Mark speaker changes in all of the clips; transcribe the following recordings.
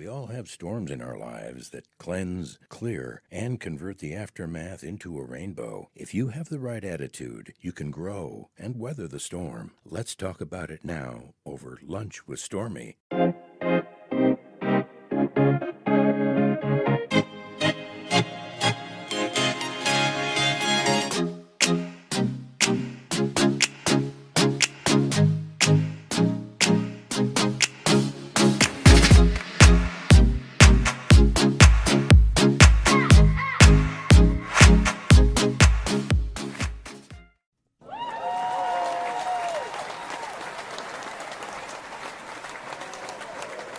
Speaker 1: We all have storms in our lives that cleanse, clear, and convert the aftermath into a rainbow. If you have the right attitude, you can grow and weather the storm. Let's talk about it now over Lunch with Stormy.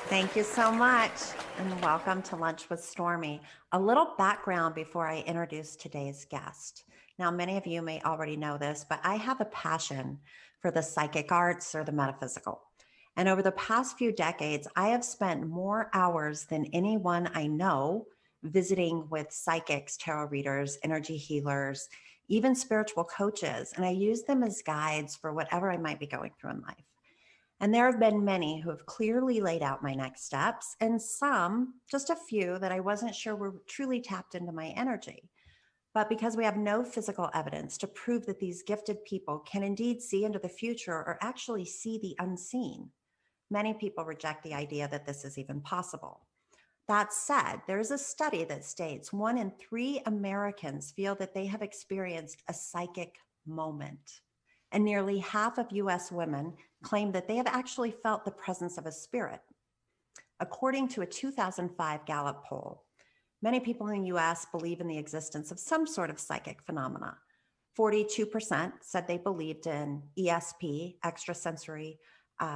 Speaker 2: Thank you so much, and welcome to Lunch with Stormy. A little background before I introduce today's guest. Now, many of you may already know this, but I have a passion for the psychic arts or the metaphysical. And over the past few decades, I have spent more hours than anyone I know visiting with psychics, tarot readers, energy healers, even spiritual coaches. And I use them as guides for whatever I might be going through in life. And there have been many who have clearly laid out my next steps, and some, just a few, that I wasn't sure were truly tapped into my energy. But because we have no physical evidence to prove that these gifted people can indeed see into the future or actually see the unseen, many people reject the idea that this is even possible. That said, there is a study that states 1 in 3 Americans feel that they have experienced a psychic moment. And nearly half of US women claim that they have actually felt the presence of a spirit. According to a 2005 Gallup poll, many people in the US believe in the existence of some sort of psychic phenomena. 42% said they believed in ESP, extrasensory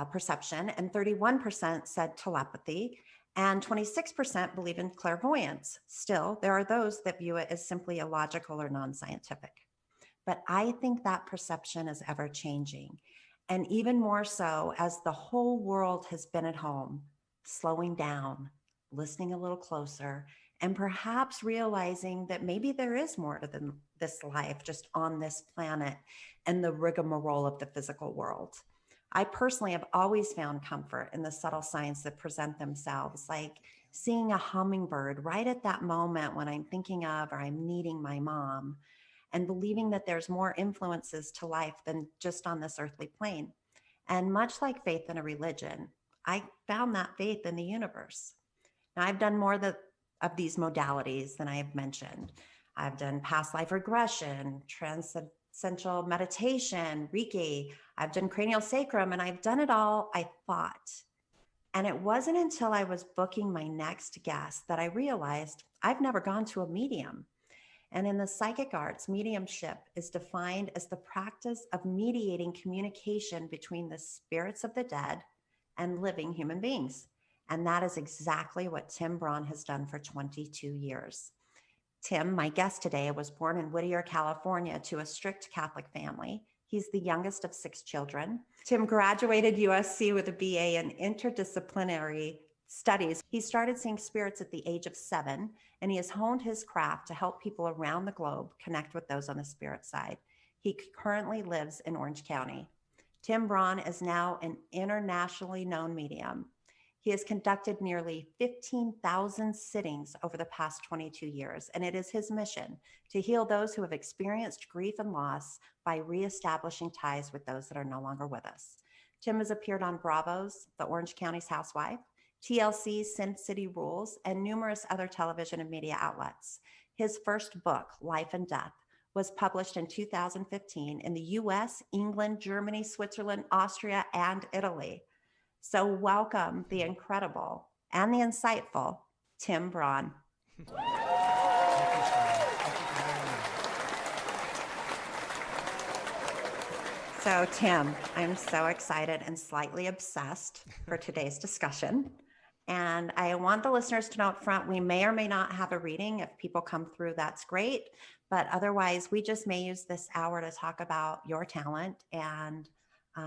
Speaker 2: perception, and 31% said telepathy, and 26% believe in clairvoyance. Still, there are those that view it as simply illogical or non-scientific. But I think that perception is ever changing. And even more so as the whole world has been at home, slowing down, listening a little closer, and perhaps realizing that maybe there is more to this life just on this planet and the rigmarole of the physical world. I personally have always found comfort in the subtle signs that present themselves, like seeing a hummingbird right at that moment when I'm thinking of or I'm needing my mom, and believing that there's more influences to life than just on this earthly plane. And much like faith in a religion, I found that faith in the universe. Now, I've done more of these modalities than I have mentioned. I've done past life regression, transcendental meditation, Reiki. I've done cranial sacrum, and I've done it all, I thought. And it wasn't until I was booking my next guest that I realized I've never gone to a medium. And in the psychic arts, mediumship is defined as the practice of mediating communication between the spirits of the dead and living human beings. And that is exactly what Tim Braun has done for 22 years. Tim, my guest today, was born in Whittier, California, to a strict Catholic family. He's the youngest of 6 children. Tim graduated USC with a BA in interdisciplinary studies. He started seeing spirits at the age of 7, and he has honed his craft to help people around the globe connect with those on the spirit side. He currently lives in Orange County. Tim Braun is now an internationally known medium. He has conducted nearly 15,000 sittings over the past 22 years, and it is his mission to heal those who have experienced grief and loss by reestablishing ties with those that are no longer with us. Tim has appeared on Bravo's The Orange County's Housewife, TLC's Sin City Rules, and numerous other television and media outlets. His first book, Life and Death, was published in 2015 in the US, England, Germany, Switzerland, Austria, and Italy. So welcome the incredible and the insightful Tim Braun. So Tim, I'm so excited and slightly obsessed for today's discussion. And I want the listeners to know up front, we may or may not have a reading. If people come through, that's great. But otherwise, we just may use this hour to talk about your talent and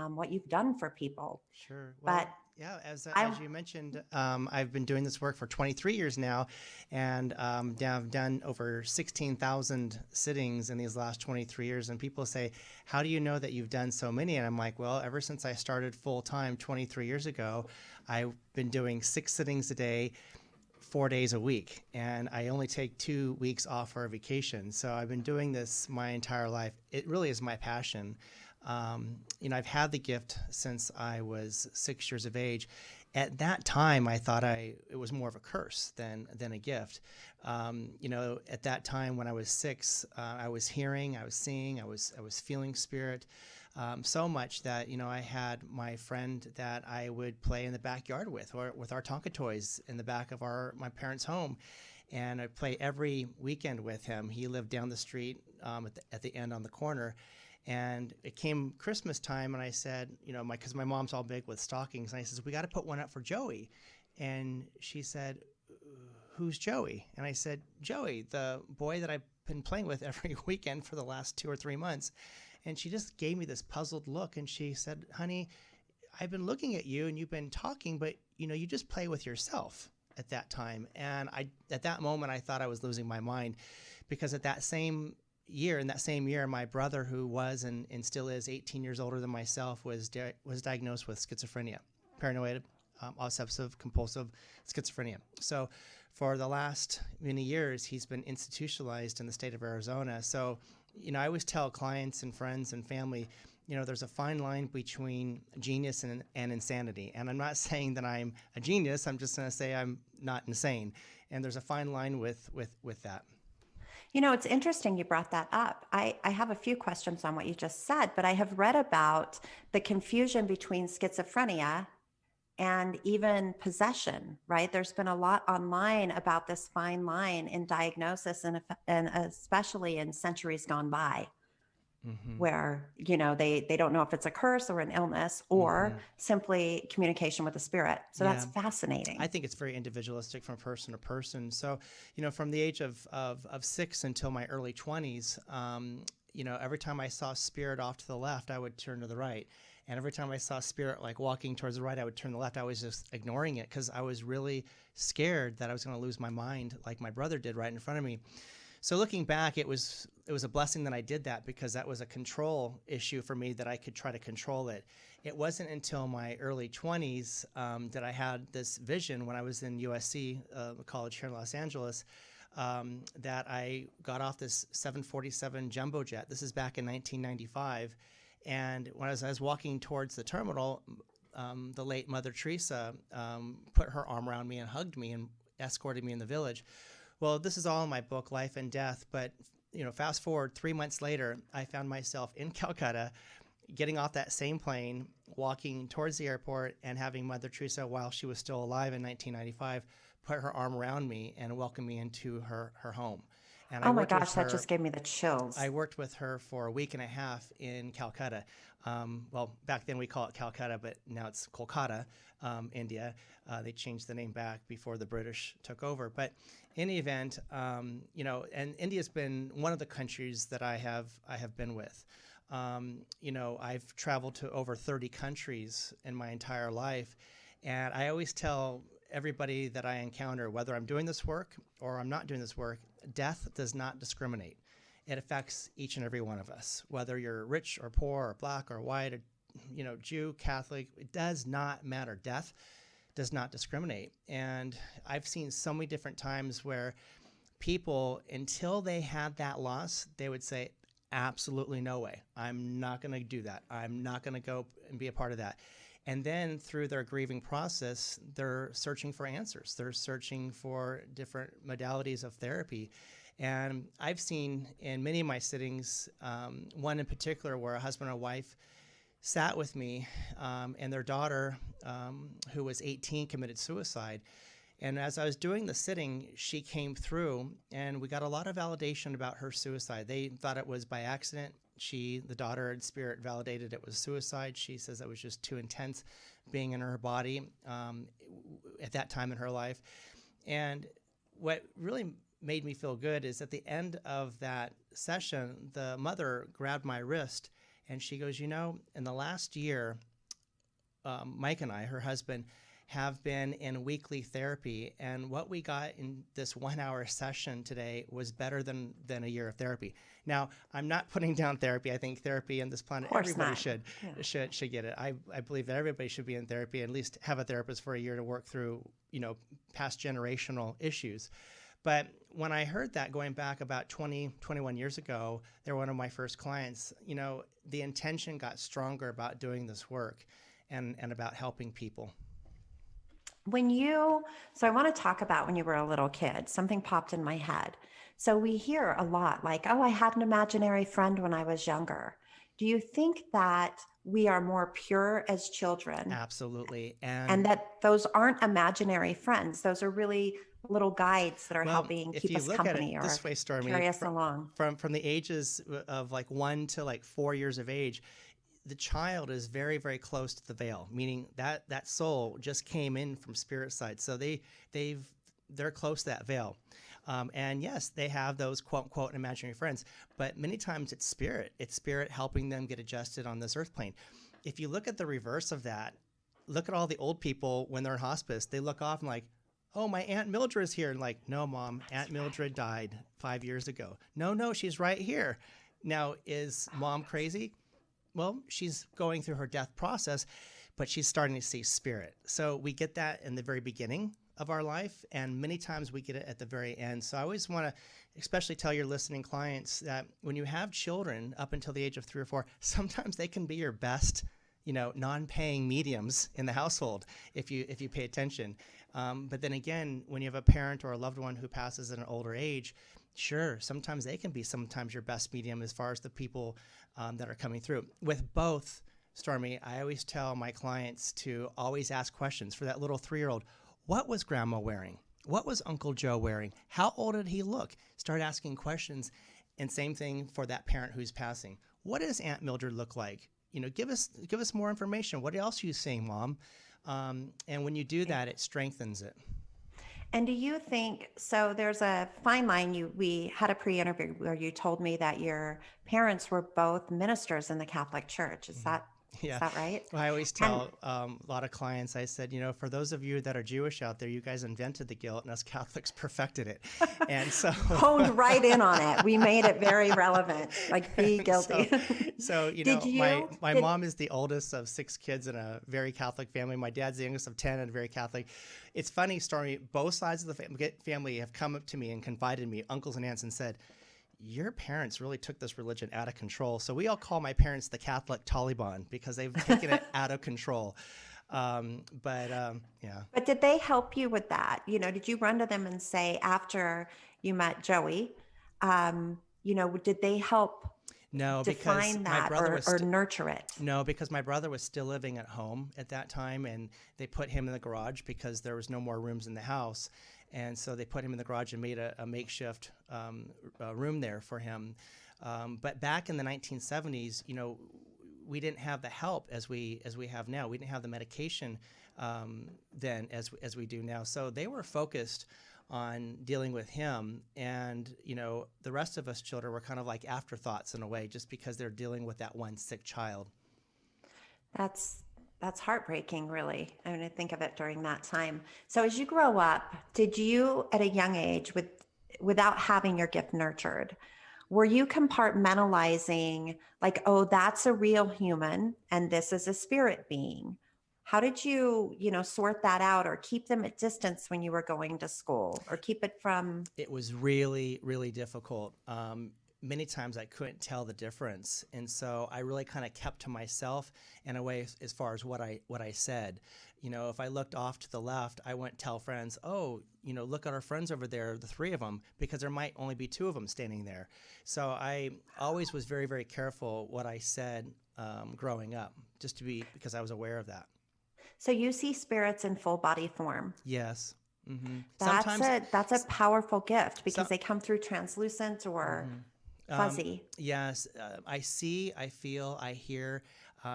Speaker 2: what you've done for people.
Speaker 3: Sure.
Speaker 2: Well, but
Speaker 3: Yeah,
Speaker 2: I
Speaker 3: as you mentioned, I've been doing this work for 23 years now, and I've done over 16,000 sittings in these last 23 years. And people say, "How do you know that you've done so many?" And I'm like, "Well, ever since I started full time 23 years ago, I've been doing 6 sittings a day, 4 days a week, and I only take 2 weeks off for a vacation. So I've been doing this my entire life. It really is my passion. I've had the gift since I was 6 years of age. At that time, I thought it was more of a curse than a gift. At that time when I was 6, I was hearing, I was seeing, I was feeling spirit. So much that I had my friend that I would play in the backyard with, or with our Tonka toys in the back of my parents' home, and I'd play every weekend with him. He lived down the street at the end on the corner, and it came Christmas time, and I said, because my mom's all big with stockings, and I says, "We got to put one up for Joey," and she said, "Who's Joey?" And I said, "Joey, the boy that I've been playing with every weekend for the last 2 or 3 months." And she just gave me this puzzled look, and she said, "Honey, I've been looking at you and you've been talking, but you just play with yourself at that time." And at that moment, I thought I was losing my mind, because in that same year, my brother, who was and still is 18 years older than myself, was diagnosed with schizophrenia, paranoid, obsessive compulsive schizophrenia. So for the last many years, he's been institutionalized in the state of Arizona. So I always tell clients and friends and family, there's a fine line between genius and insanity. And I'm not saying that I'm a genius. I'm just going to say I'm not insane. And there's a fine line with that.
Speaker 2: It's interesting you brought that up. I have a few questions on what you just said, but I have read about the confusion between schizophrenia and even possession, right? There's been a lot online about this fine line in diagnosis, and especially in centuries gone by, where, they don't know if it's a curse or an illness or simply communication with the spirit. So
Speaker 3: Yeah.
Speaker 2: that's fascinating.
Speaker 3: I think it's very individualistic from person to person. So, from the age of 6 until my early 20s, every time I saw spirit off to the left, I would turn to the right. And every time I saw spirit like walking towards the right, I would turn to the left. I was just ignoring it because I was really scared that I was going to lose my mind like my brother did right in front of me. So looking back, it was a blessing that I did that, because that was a control issue for me, that I could try to control it. It wasn't until my early 20s that I had this vision when I was in USC, college here in Los Angeles, that I got off this 747 jumbo jet. This is back in 1995. And when I was walking towards the terminal, the late Mother Theresa put her arm around me and hugged me and escorted me in the village. Well, this is all in my book, Life and Death. But, fast forward 3 months later, I found myself in Calcutta, getting off that same plane, walking towards the airport, and having Mother Teresa, while she was still alive in 1995, put her arm around me and welcome me into her home. And
Speaker 2: oh my gosh, that just gave me the chills.
Speaker 3: I worked with her for a week and a half in Calcutta. Well, back then we call it Calcutta, but now it's Kolkata, India. They changed the name back before the British took over. But in any event, and India's been one of the countries that I have been with. I've traveled to over 30 countries in my entire life, and I always tell everybody that I encounter, whether I'm doing this work or I'm not doing this work, death does not discriminate. It affects each and every one of us, whether you're rich or poor or black or white, or, Jew, Catholic, it does not matter. Death does not discriminate. And I've seen so many different times where people, until they had that loss, they would say, absolutely no way. I'm not going to do that. I'm not going to go and be a part of that. And then through their grieving process, they're searching for answers. They're searching for different modalities of therapy. And I've seen in many of my sittings, one in particular where a husband and wife sat with me, and their daughter, who was 18, committed suicide. And as I was doing the sitting, she came through, and we got a lot of validation about her suicide. They thought it was by accident. The daughter in spirit, validated it was suicide. She says it was just too intense being in her body at that time in her life. And what really made me feel good is at the end of that session, the mother grabbed my wrist and she goes, in the last year, Mike and I, her husband, have been in weekly therapy, and what we got in this 1 hour session today was better than a year of therapy. Now, I'm not putting down therapy. I think therapy on this planet, everybody
Speaker 2: not.
Speaker 3: should get it. I believe that everybody should be in therapy, at least have a therapist for a year to work through, past generational issues. But when I heard that going back about 21 years ago, they were one of my first clients. The intention got stronger about doing this work and about helping people.
Speaker 2: So I want to talk about when you were a little kid. Something popped in my head. So we hear a lot like, oh, I had an imaginary friend when I was younger. Do you think that we are more pure as children?
Speaker 3: Absolutely.
Speaker 2: And that those aren't imaginary friends. Those are really little guides that are helping keep us company or
Speaker 3: this way, Stormy,
Speaker 2: carry us along.
Speaker 3: From the ages of like 1 to like 4 years of age, the child is very, very close to the veil, meaning that soul just came in from spirit side. So they're close to that veil. And yes, they have those quote unquote imaginary friends, but many times it's spirit helping them get adjusted on this earth plane. If you look at the reverse of that, look at all the old people when they're in hospice, they look off and like, oh, my Aunt Mildred's here. And like, no, Mom, Aunt Mildred died 5 years ago. No, she's right here. Now, is Mom crazy? Well, she's going through her death process, but she's starting to see spirit. So we get that in the very beginning of our life, and many times we get it at the very end. So I always want to especially tell your listening clients that when you have children up until the age of 3 or 4, sometimes they can be your best, non-paying mediums in the household if you pay attention. But then again, when you have a parent or a loved one who passes at an older age, sure, sometimes they can be your best medium as far as the people that are coming through. With both, Stormy, I always tell my clients to always ask questions. For that little 3-year-old, what was Grandma wearing? What was Uncle Joe wearing? How old did he look? Start asking questions. And same thing for that parent who's passing. What does Aunt Mildred look like? Give us more information. What else are you saying, Mom? And when you do that, it strengthens it.
Speaker 2: And do you think, so there's a fine line, we had a pre-interview where you told me that your parents were both ministers in the Catholic Church. Is that right?
Speaker 3: Well, I always tell a lot of clients, I said, for those of you that are Jewish out there, you guys invented the guilt and us Catholics perfected it. And so
Speaker 2: honed right in on it. We made it very relevant, like be guilty.
Speaker 3: So my mom is the oldest of 6 kids in a very Catholic family. My dad's the youngest of 10 and very Catholic. It's funny, Stormy, both sides of the family have come up to me and confided in me, uncles and aunts, and said, your parents really took this religion out of control. So we all call my parents the Catholic Taliban because they've taken it out of control. Yeah.
Speaker 2: But did they help you with that? Did you run to them and say, after you met Joey, did they help define that or nurture it?
Speaker 3: No, because my brother was still living at home at that time, and they put him in the garage because there was no more rooms in the house. And so they put him in the garage and made a makeshift room there for him. But back in the 1970s, we didn't have the help as we have now. We didn't have the medication then as we do now. So they were focused on dealing with him, and the rest of us children were kind of like afterthoughts in a way, just because they're dealing with that one sick child.
Speaker 2: That's heartbreaking, really. I mean, I think of it during that time. So as you grow up, did you, at a young age, without having your gift nurtured, were you compartmentalizing like, oh, that's a real human and this is a spirit being? How did you, sort that out or keep them at distance when you were going to school or keep it from?
Speaker 3: It was really, really difficult. Many times I couldn't tell the difference. And so I really kind of kept to myself in a way as far as what I said. If I looked off to the left, I wouldn't tell friends, oh, look at our friends over there, the 3 of them, because there might only be 2 of them standing there. So I always was very, very careful what I said growing up, because I was aware of that.
Speaker 2: So you see spirits in full body form.
Speaker 3: Yes. Mm-hmm.
Speaker 2: That's a powerful gift because they come through translucent or fuzzy.
Speaker 3: Yes. I see, I feel, I hear.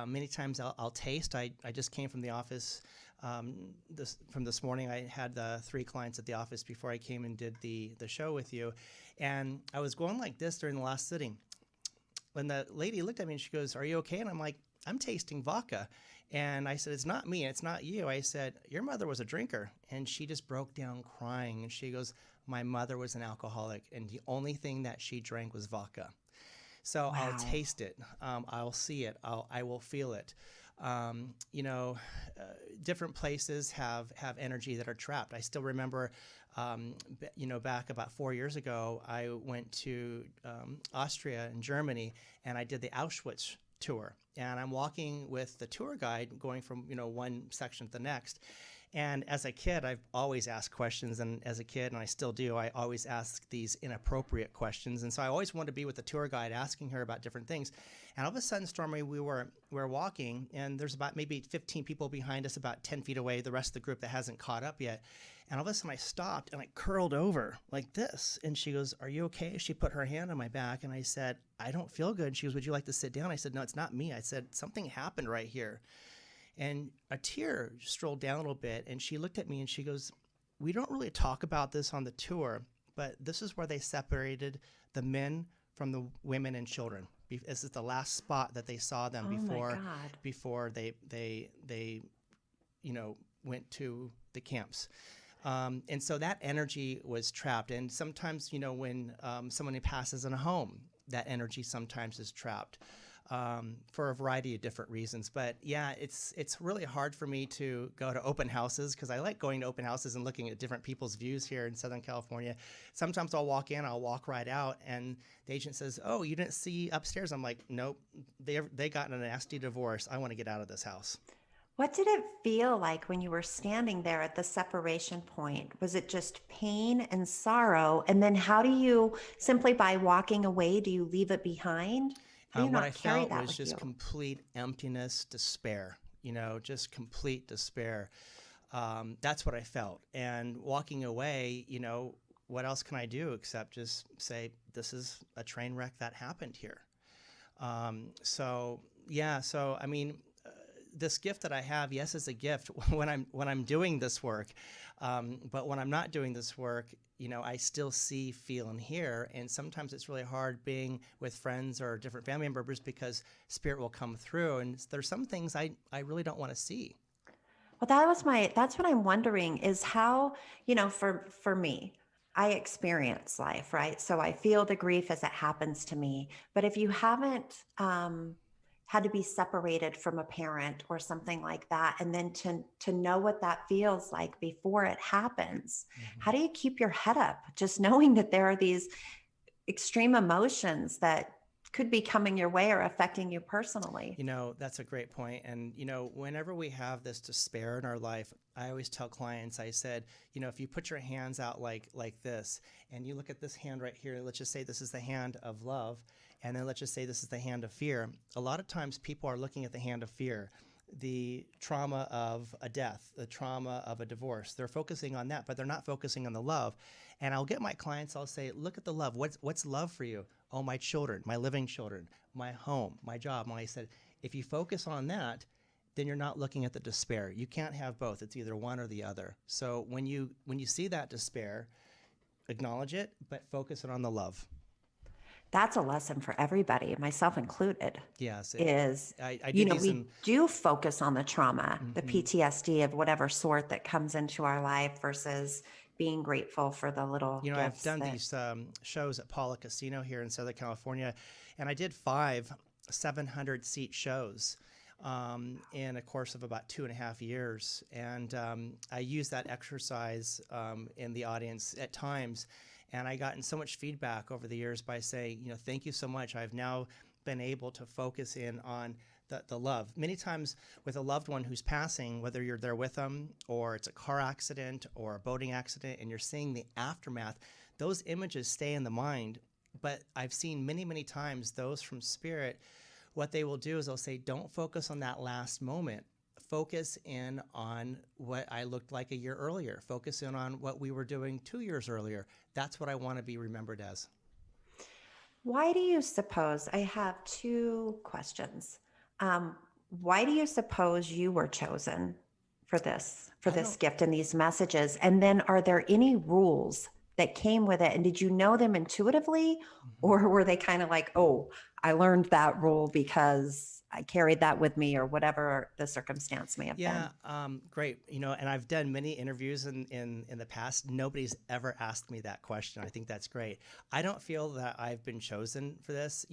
Speaker 3: Many times I'll taste. I just came from the office from this morning. I had 3 clients at the office before I came and did the show with you. And I was going like this during the last sitting. when the lady looked at me and she goes, "Are you okay?" And I'm like, "I'm tasting vodka." And I said, "It's not me. It's not you." I said, "Your mother was a drinker." And she just broke down crying. And she goes, "My mother was an alcoholic, and the only thing that she drank was vodka." So I'll
Speaker 2: Wow.
Speaker 3: taste it. I'll see it. I will feel it. You know, different places have energy that are trapped. I still remember, you know, back about 4 years ago, I went to Austria and Germany, and I did the Auschwitz tour. And I'm walking with the tour guide, going from, you know, one section to the next. And as a kid, I've always asked questions, and as a kid, and I still do, I always ask these inappropriate questions. And so I always wanted to be with the tour guide, asking her about different things. And all of a sudden, Stormy, we were walking, and there's about maybe 15 people behind us, about 10 feet away, the rest of the group that hasn't caught up yet. And all of a sudden, I stopped and I curled over like this. And she goes, "Are you okay?" She put her hand on my back, and I said, "I don't feel good." She goes, "Would you like to sit down?" I said, "No, it's not me." I said, "Something happened right here." And a tear strolled down a little bit, and she looked at me and she goes, "We don't really talk about this on the tour, but this is where they separated the men from the women and children. This is the last spot that they saw them
Speaker 2: Oh my God.
Speaker 3: before they you know, went to the camps." And so that energy was trapped. And sometimes, you know, when someone passes in a home, that energy sometimes is trapped. For a variety of different reasons. But yeah, it's really hard for me to go to open houses, because I like going to open houses and looking at different people's views here in Southern California. Sometimes I'll walk in, I'll walk right out, and the agent says, "Oh, you didn't see upstairs?" I'm like, "Nope, they got in a nasty divorce. I want to get out of this house."
Speaker 2: What did it feel like when you were standing there at the separation point? Was it just pain and sorrow? And then how do you, simply by walking away, do you leave it behind? How do you
Speaker 3: What I
Speaker 2: not carry
Speaker 3: felt
Speaker 2: that
Speaker 3: was
Speaker 2: with
Speaker 3: just
Speaker 2: you?
Speaker 3: complete emptiness, despair, you know, just complete despair. That's what I felt. And walking away, you know, what else can I do except just say, this is a train wreck that happened here. So yeah, so I mean, this gift that I have, yes, is a gift when I'm doing this work, but when I'm not doing this work, you know, I still see, feel, and hear. And sometimes it's really hard being with friends or different family members, because spirit will come through, and there's some things I really don't want to see.
Speaker 2: Well, that's what I'm wondering is how, for me, I experience life, right? So I feel the grief as it happens to me. But if you haven't had to be separated from a parent or something like that, and then to know what that feels like before it happens, how
Speaker 3: Mhm.
Speaker 2: do you keep your head up? Just knowing that there are these extreme emotions that could be coming your way or affecting you personally.
Speaker 3: You know, that's a great point. And, you know, whenever we have this despair in our life, I always tell clients, I said, you know, if you put your hands out like this, and you look at this hand right here, let's just say this is the hand of love, and then let's just say this is the hand of fear. A lot of times people are looking at the hand of fear, the trauma of a death, the trauma of a divorce. They're focusing on that, but they're not focusing on the love. And I'll get my clients, I'll say, look at the love. What's love for you? Oh, my children, my living children, my home, my job. And I said, if you focus on that, then you're not looking at the despair. You can't have both. It's either one or the other. So when you see that despair, acknowledge it, but focus it on the love.
Speaker 2: That's a lesson for everybody, myself included,
Speaker 3: Yes,
Speaker 2: is,
Speaker 3: I did these
Speaker 2: we
Speaker 3: in.
Speaker 2: do focus on the trauma, the
Speaker 3: Mhm.
Speaker 2: PTSD of whatever sort that comes into our life versus being grateful for the little
Speaker 3: You know, I've
Speaker 2: gifts
Speaker 3: done
Speaker 2: that.
Speaker 3: these shows at Paula Casino here in Southern California, and I did 700-seat shows in a course of about 2.5 years. And I use that exercise in the audience at times. And I gotten so much feedback over the years by saying, you know, thank you so much. I've now been able to focus in on the love. Many times with a loved one who's passing, whether you're there with them or it's a car accident or a boating accident, and you're seeing the aftermath, those images stay in the mind. But I've seen many, many times those from spirit, what they will do is they'll say, don't focus on that last moment. Focus in on what I looked like a year earlier. Focus in on what we were doing 2 years earlier. That's what I want to be remembered as.
Speaker 2: Why do you suppose? I have two questions. Um, why do you suppose you were chosen for
Speaker 3: I
Speaker 2: this
Speaker 3: don't
Speaker 2: gift and these messages? And then are there any rules that came with it? And did you know them intuitively,
Speaker 3: Mhm.
Speaker 2: or were they kind of like, oh, I learned that rule because I carried that with me, or whatever the circumstance may have
Speaker 3: Yeah,
Speaker 2: been?
Speaker 3: great. And I've done many interviews in the past. Nobody's ever asked me that question. I think that's great. I don't feel that I've been chosen for this.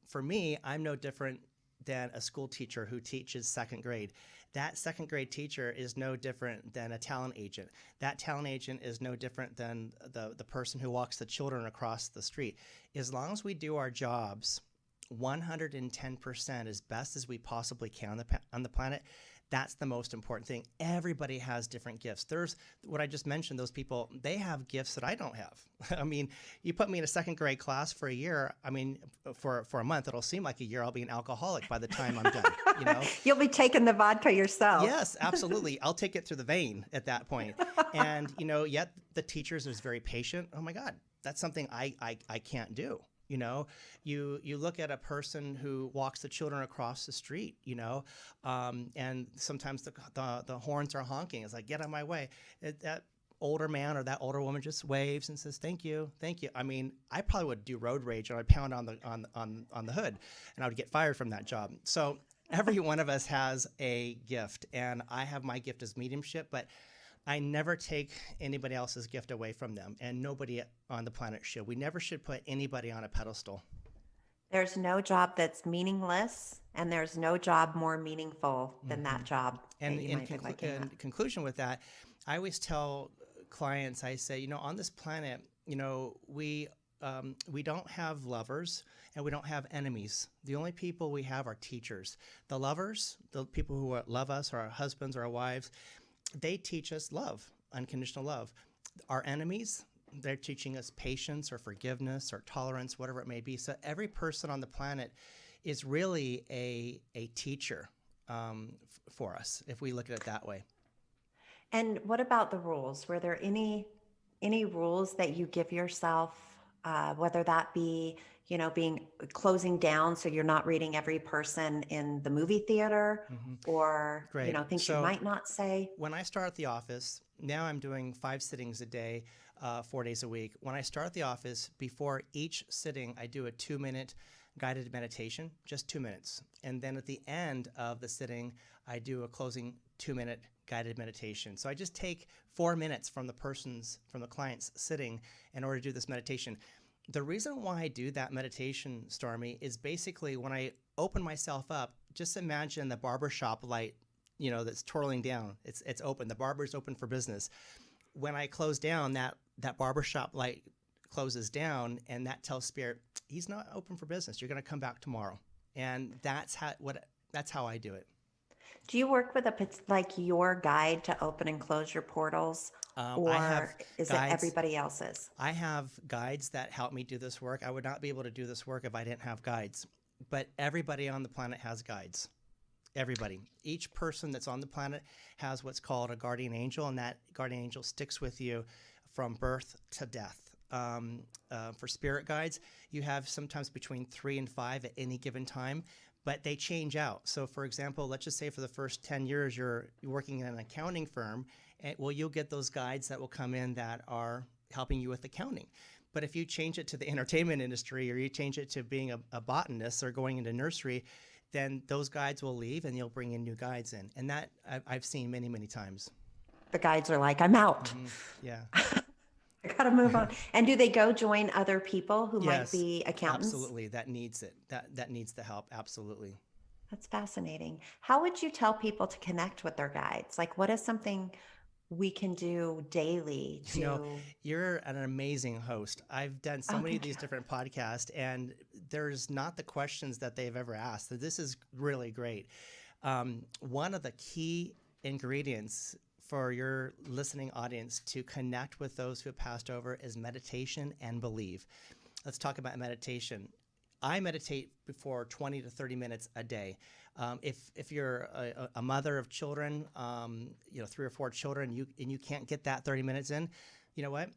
Speaker 3: For me, I'm no different than a school teacher who teaches second grade. That second grade teacher is no different than a talent agent. That talent agent is no different than the person who walks the children across the street. As long as we do our jobs 110% as best as we possibly can on the planet, that's the most important thing. Everybody has different gifts. There's what I just mentioned, those people, they have gifts that I don't have. I mean, you put me in a second grade class for a year, I mean, for a month, it'll seem like a year. I'll be an alcoholic by the time I'm done.
Speaker 2: You'll be taking the vodka yourself.
Speaker 3: Yes, absolutely. I'll take it through the vein at that point. And, yet the teachers is very patient. Oh my God, that's something I can't do. You look at a person who walks the children across the street, and sometimes the horns are honking. It's like, get out of my way. That older man or that older woman just waves and says, thank you, thank you. I mean, I probably would do road rage, and I'd pound on the hood, and I would get fired from that job. So every one of us has a gift, and I have my gift as mediumship, but I never take anybody else's gift away from them, and nobody on the planet should. We never should put anybody on a pedestal.
Speaker 2: There's no job that's meaningless, and there's no job more meaningful than that job
Speaker 3: And
Speaker 2: that you might be looking at.
Speaker 3: in conclusion with that, I always tell clients, I say, on this planet, we don't have lovers and we don't have enemies. The only people we have are teachers. The lovers, the people who love us, or our husbands or our wives, they teach us love, unconditional love. Our enemies, they're teaching us patience or forgiveness or tolerance, whatever it may be. So every person on the planet is really a teacher for us, if we look at it that way.
Speaker 2: And what about the rules? Were there any rules that you give yourself, whether that be, being closing down so you're not reading every person in the movie theater, or,
Speaker 3: Great.
Speaker 2: things you might not say?
Speaker 3: When I start at the office, now I'm doing 5 sittings a day, 4 days a week. When I start at the office, before each sitting, I do a 2-minute guided meditation, just 2 minutes. And then at the end of the sitting, I do a closing 2-minute guided meditation. So I just take 4 minutes from the client's sitting in order to do this meditation. The reason why I do that meditation, Stormy, is basically when I open myself up, just imagine the barbershop light, that's twirling down. It's open. The barber's open for business. When I close down, that barbershop light closes down, and that tells spirit, he's not open for business. You're going to come back tomorrow. And that's how I do it.
Speaker 2: Do you work with your guide to open and close your portals,
Speaker 3: I
Speaker 2: or
Speaker 3: have
Speaker 2: is it
Speaker 3: guides.
Speaker 2: everybody else's?
Speaker 3: I have guides that help me do this work. I would not be able to do this work if I didn't have guides. But everybody on the planet has guides. Everybody. Each person that's on the planet has what's called a guardian angel, and that guardian angel sticks with you from birth to death. For spirit guides, you have sometimes between 3 and 5 at any given time, but they change out. So for example, let's just say for the first 10 years, you're working in an accounting firm, and you'll get those guides that will come in that are helping you with accounting. But if you change it to the entertainment industry, or you change it to being a botanist or going into nursery, then those guides will leave and you'll bring in new guides in. And that I've seen many, many times.
Speaker 2: The guides are like, I'm out.
Speaker 3: Yeah.
Speaker 2: I got to move on. And do they go join other people who might
Speaker 3: Yes,
Speaker 2: be accountants?
Speaker 3: absolutely. That needs it. That needs the help. Absolutely.
Speaker 2: That's fascinating. How would you tell people to connect with their guides? Like, what is something we can do daily to?
Speaker 3: You're an amazing host. I've done so many of these different podcasts, and there's not the questions that they've ever asked. So this is really great. One of the key ingredients for your listening audience to connect with those who have passed over is meditation and believe. Let's talk about meditation. I meditate for 20 to 30 minutes a day. If you're a mother of children, 3 or 4 children, and you can't get that 30 minutes in, you know what?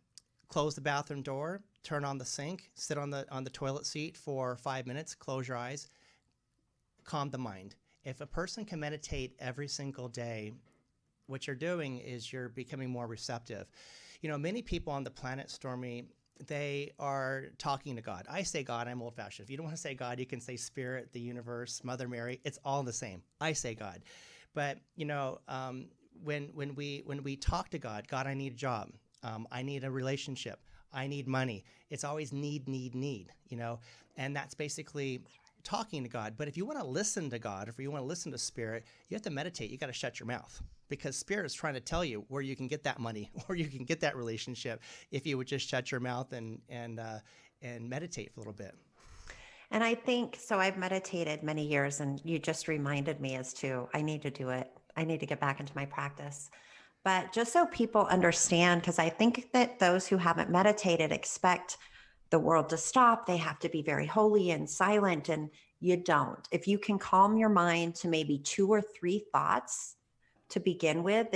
Speaker 3: Close the bathroom door, turn on the sink, sit on the toilet seat for 5 minutes, close your eyes, calm the mind. If a person can meditate every single day, what you're doing is you're becoming more receptive. Many people on the planet, Stormy, they are talking to God. I say God, I'm old fashioned. If you don't want to say God, you can say Spirit, the universe, Mother Mary. It's all the same. I say God. But, when we talk to God, God, I need a job. I need a relationship. I need money. It's always need, and that's basically talking to God. But if you want to listen to God, if you want to listen to Spirit, you have to meditate. You got to shut your mouth, because Spirit is trying to tell you where you can get that money, or you can get that relationship, if you would just shut your mouth and meditate for a little bit.
Speaker 2: And I think so. I've meditated many years, and you just reminded me as to I need to do it. I need to get back into my practice. But just so people understand, because I think that those who haven't meditated expect the world to stop. They have to be very holy and silent, and you don't. If you can calm your mind to maybe 2 or 3 thoughts to begin with,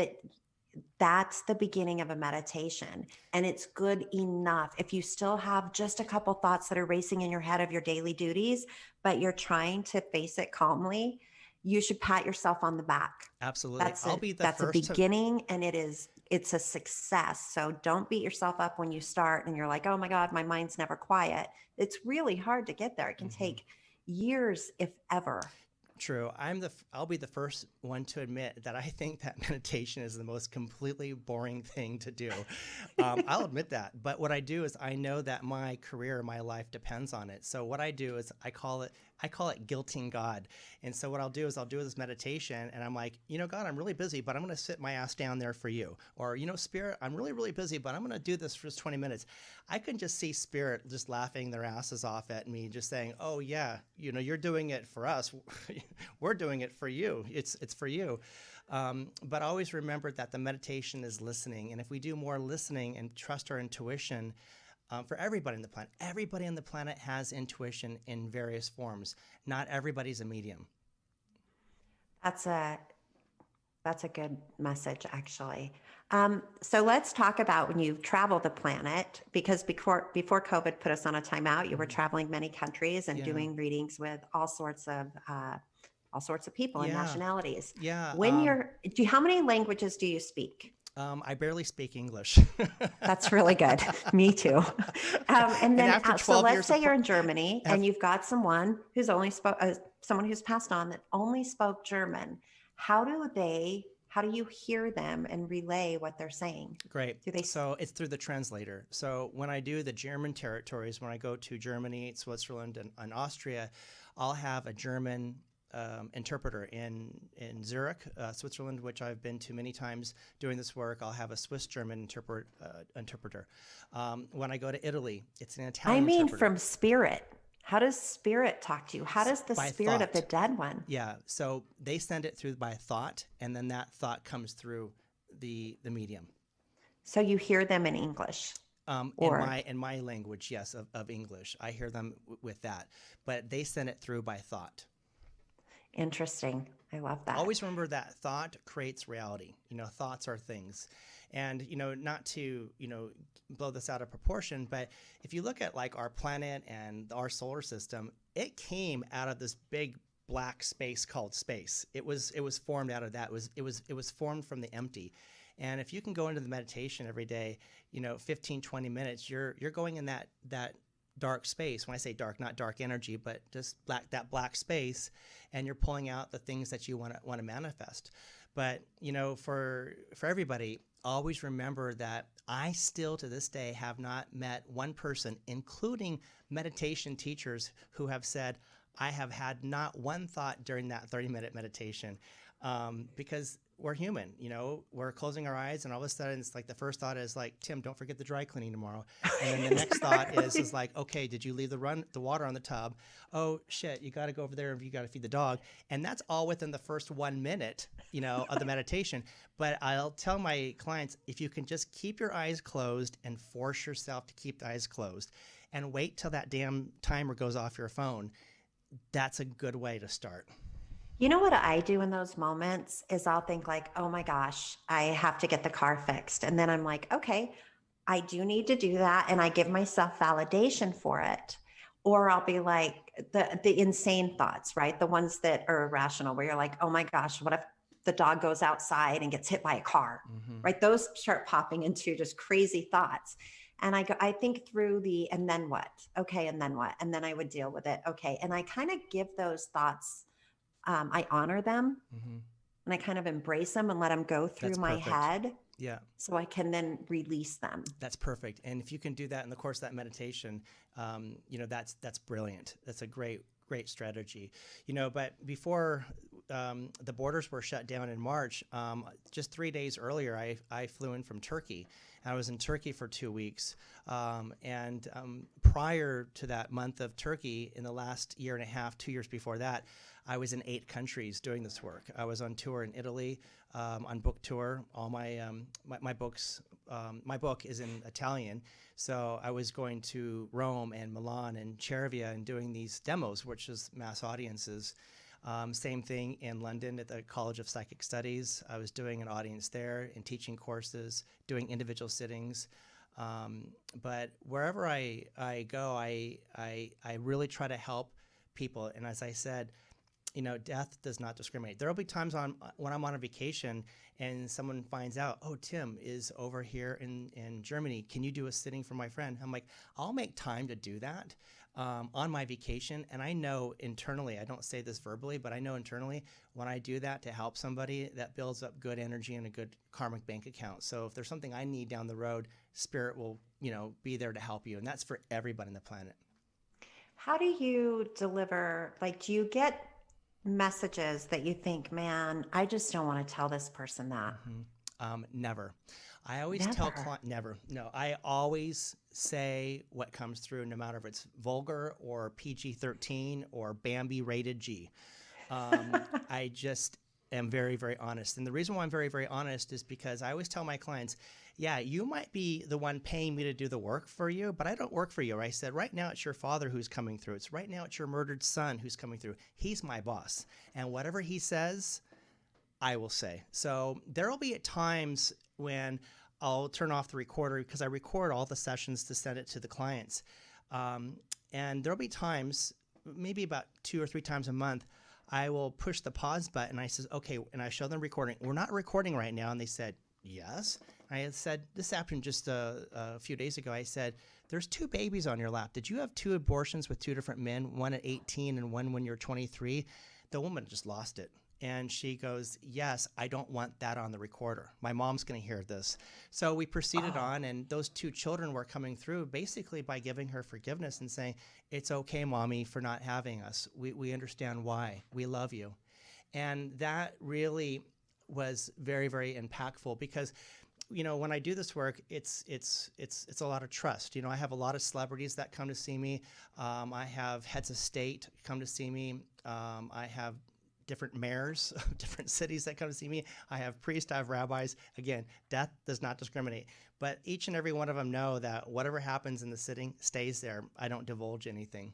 Speaker 2: that's the beginning of a meditation, and it's good enough. If you still have just a couple thoughts that are racing in your head of your daily duties, but you're trying to face it calmly, you should pat yourself on the back.
Speaker 3: Absolutely.
Speaker 2: That's a beginning, and it's a success. So don't beat yourself up when you start and you're like, oh my God, my mind's never quiet. It's really hard to get there. It can take years, if ever.
Speaker 3: True. I'll be the first one to admit that I think that meditation is the most completely boring thing to do. I'll admit that. But what I do is I know that my career, my life depends on it. So what I do is I call it guilting God. And so what I'll do is I'll do this meditation, and I'm like, God, I'm really busy, but I'm going to sit my ass down there for you. Or, Spirit, I'm really, really busy, but I'm going to do this for just 20 minutes. I can just see Spirit just laughing their asses off at me, just saying, oh yeah, you're doing it for us. We're doing it for you. It's for you. But always remember that the meditation is listening. And if we do more listening and trust our intuition, for everybody on the planet has intuition in various forms. Not everybody's a medium.
Speaker 2: That's a good message, actually. So let's talk about when you've traveled the planet, because before COVID put us on a timeout, you were traveling many countries and doing readings with all sorts of people and nationalities.
Speaker 3: Yeah.
Speaker 2: How many languages do you speak?
Speaker 3: I barely speak English.
Speaker 2: That's really good. Me too. And then, so let's say you're in Germany and you've got someone who's someone who's passed on that only spoke German. How do you hear them and relay what they're saying?
Speaker 3: Great. So it's through the translator. So when I do the German territories, when I go to Germany, Switzerland, and Austria, I'll have a German interpreter in Zurich, Switzerland, which I've been to many times doing this work. I'll have a Swiss-German interpreter. When I go to Italy, it's an Italian interpreter.
Speaker 2: From Spirit. How does Spirit talk to you? How does the spirit of the dead one?
Speaker 3: Yeah, so they send it through by thought, and then that thought comes through the medium.
Speaker 2: So you hear them in English?
Speaker 3: In my language, yes, of English. I hear them with that, but they send it through by thought.
Speaker 2: Interesting. I love that.
Speaker 3: Always remember that thought creates reality. Thoughts are things. And, not to, blow this out of proportion, but if you look at like our planet and our solar system, it came out of this big black space called space. It was formed out of that. It was formed from the empty. And if you can go into the meditation every day, 15, 20 minutes, you're going in that dark space. When I say dark, not dark energy, but just that black space, and you're pulling out the things that you want to manifest. But for everybody, always remember that I still to this day have not met one person, including meditation teachers, who have said, I have had not one thought during that 30-minute meditation, because we're human, we're closing our eyes, and all of a sudden it's like the first thought is like, Tim, don't forget the dry cleaning tomorrow. And then the next thought is like, okay, did you leave the water on the tub? Oh shit, you got to go over there and you got to feed the dog. And that's all within the first 1 minute, of the meditation. But I'll tell my clients, if you can just keep your eyes closed and force yourself to keep the eyes closed and wait till that damn timer goes off your phone, that's a good way to start.
Speaker 2: You know what I do in those moments is I'll think like, oh my gosh, I have to get the car fixed. And then I'm like, okay, I do need to do that. And I give myself validation for it. Or I'll be like the insane thoughts, right? The ones that are irrational, where you're like, oh my gosh, what if the dog goes outside and gets hit by a car, right? Those start popping into just crazy thoughts. And I think through and then what? Okay. And then what? And then I would deal with it. Okay. And I kind of give those thoughts, I honor them and I kind of embrace them and let them go through my head.
Speaker 3: Yeah.
Speaker 2: So I can then release them.
Speaker 3: That's perfect. And if you can do that in the course of that meditation, that's brilliant. That's a great strategy. But before the borders were shut down in March, just 3 days earlier, I flew in from Turkey. I was in Turkey for 2 weeks. And prior to that month of Turkey, in the last year and a half, 2 years before that, I was in 8 countries doing this work. I was on tour in Italy, on book tour. All my books, my book is in Italian. So I was going to Rome and Milan and Cervia and doing these demos, which is mass audiences. Same thing in London at the College of Psychic Studies. I was doing an audience there and teaching courses, doing individual sittings. But wherever I go, I really try to help people. And as I said, death does not discriminate. There will be times when I'm on a vacation and someone finds out, oh, Tim is over here in Germany. Can you do a sitting for my friend? I'm like, I'll make time to do that on my vacation. And I know internally, I don't say this verbally, but I know internally when I do that to help somebody, that builds up good energy and a good karmic bank account. So if there's something I need down the road, Spirit will, be there to help you. And that's for everybody on the planet.
Speaker 2: How do you deliver, do you get messages that you think, man, I just don't want to tell this person that?
Speaker 3: Never. I always tell clients, never. No, I always say what comes through, no matter if it's vulgar or PG-13 or Bambi rated G. I just am very, very honest. And the reason why I'm very, very honest is because I always tell my clients, yeah, you might be the one paying me to do the work for you, but I don't work for you. I said, right now it's your father who's coming through. Right now it's your murdered son who's coming through. He's my boss. And whatever he says, I will say. So there will be at times when I'll turn off the recorder because I record all the sessions to send it to the clients. And there'll be times, maybe about 2 or 3 times a month, I will push the pause button. I says, okay, and I show them recording. We're not recording right now. And they said, yes. I had said, this happened just a few days ago. I said, there's 2 babies on your lap. Did you have 2 abortions with 2 different men, one at 18 and one when you're 23? The woman just lost it. And she goes, yes, I don't want that on the recorder. My mom's going to hear this. So we proceeded on, and those 2 children were coming through basically by giving her forgiveness and saying, it's okay, Mommy, for not having us. We understand why. We love you. And that really was very, very impactful because when I do this work, it's a lot of trust. I have a lot of celebrities that come to see me. I have heads of state come to see me. I have different mayors of different cities that come to see me. I have priests, I have rabbis. Again, death does not discriminate. But each and every one of them know that whatever happens in the sitting stays there. I don't divulge anything.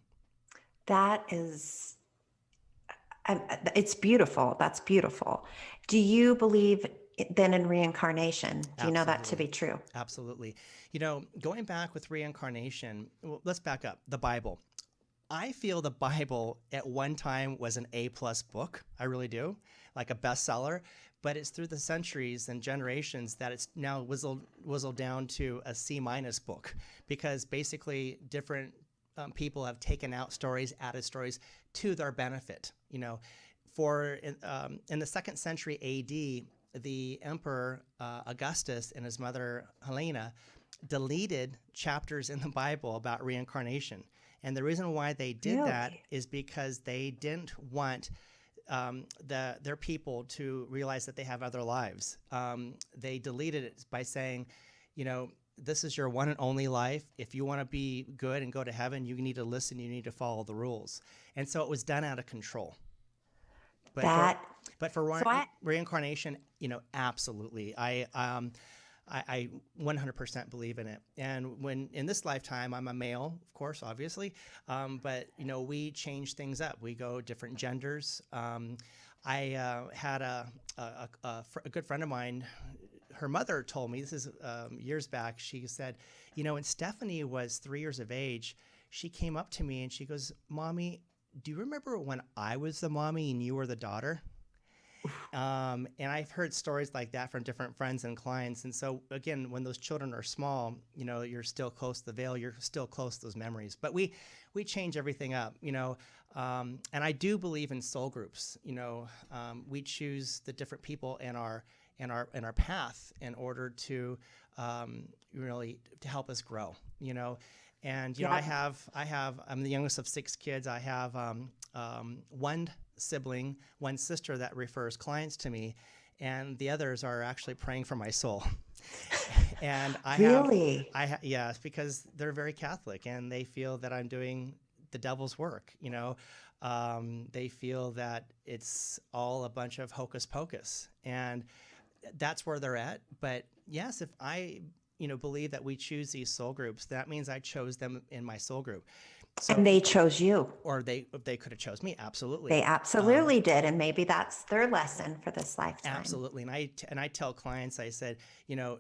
Speaker 2: That is, it's beautiful. That's beautiful. Do you believe then in reincarnation? Do you know that to be true?
Speaker 3: Absolutely. Going back with reincarnation, well, let's back up. The Bible. I feel the Bible at one time was an A+ book. I really do, like a bestseller. But it's through the centuries and generations that it's now whittled down to a C- book, because basically different people have taken out stories, added stories to their benefit. In the 2nd century A.D., the Emperor Augustus and his mother Helena deleted chapters in the Bible about reincarnation. And the reason why they did that is because they didn't want their people to realize that they have other lives. They deleted it by saying, this is your one and only life. If you want to be good and go to heaven, you need to listen. You need to follow the rules. And so it was done out of control. But for reincarnation, absolutely. I 100% believe in it. And when in this lifetime, I'm a male, of course, obviously, but we change things up. We go different genders. I had a good friend of mine. Her mother told me, this is years back, she said, when Stephanie was 3 years of age, she came up to me and she goes, Mommy, do you remember when I was the mommy and you were the daughter? And I've heard stories like that from different friends and clients. And so again, when those children are small, you're still close to the veil, you're still close to those memories. But we change everything up, and I do believe in soul groups. We choose the different people in our path in order to really to help us grow. And
Speaker 2: Yeah.
Speaker 3: I'm the youngest of 6 kids. I have one sibling, one sister that refers clients to me, and the others are actually praying for my soul. And
Speaker 2: Really?
Speaker 3: yes, because they're very Catholic and they feel that I'm doing the devil's work. They feel that it's all a bunch of hocus pocus, and that's where they're at. But yes, if I believe that we choose these soul groups, that means I chose them in my soul group. So,
Speaker 2: And they chose you.
Speaker 3: or they could have chose me. Absolutely.
Speaker 2: They absolutely did. And maybe that's their lesson for this lifetime.
Speaker 3: Absolutely. And I tell clients, I said,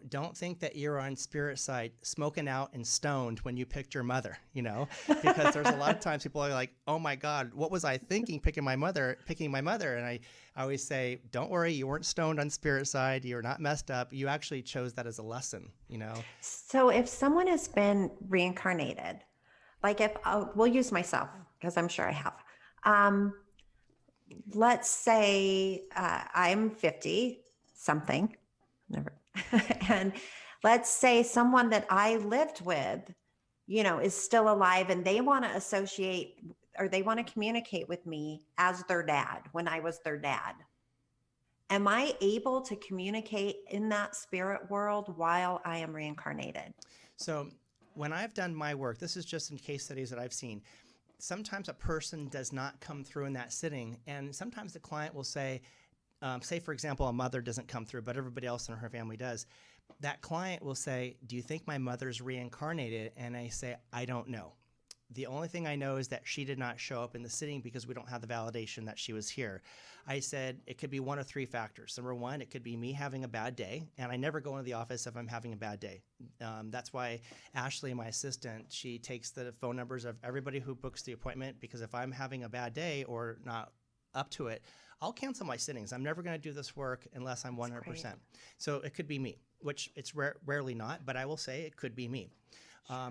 Speaker 3: don't think that you're on spirit side smoking out and stoned when you picked your mother, because there's a lot of times people are like, oh my God, what was I thinking picking my mother? And I always say, don't worry, you weren't stoned on spirit side. You're not messed up. You actually chose that as a lesson,
Speaker 2: So if someone has been reincarnated, like if we'll use myself because I'm sure I have. Let's say I'm 50 something, never, and let's say someone that I lived with, is still alive and they want to associate or they want to communicate with me as their dad when I was their dad. Am I able to communicate in that spirit world while I am reincarnated?
Speaker 3: So when I've done my work, this is just in case studies that I've seen. Sometimes a person does not come through in that sitting, and sometimes the client will say, say for example, a mother doesn't come through, but everybody else in her family does. That client will say, do you think my mother's reincarnated? And I say, I don't know. The only thing I know is that she did not show up in the sitting because we don't have the validation that she was here. I said it could be one of 3 factors. Number one, it could be me having a bad day, and I never go into the office if I'm having a bad day. That's why Ashley, my assistant, she takes the phone numbers of everybody who books the appointment, because if I'm having a bad day or not up to it, I'll cancel my sittings. I'm never going to do this work unless I'm 100%. So it could be me, which it's rarely not, but I will say it could be me.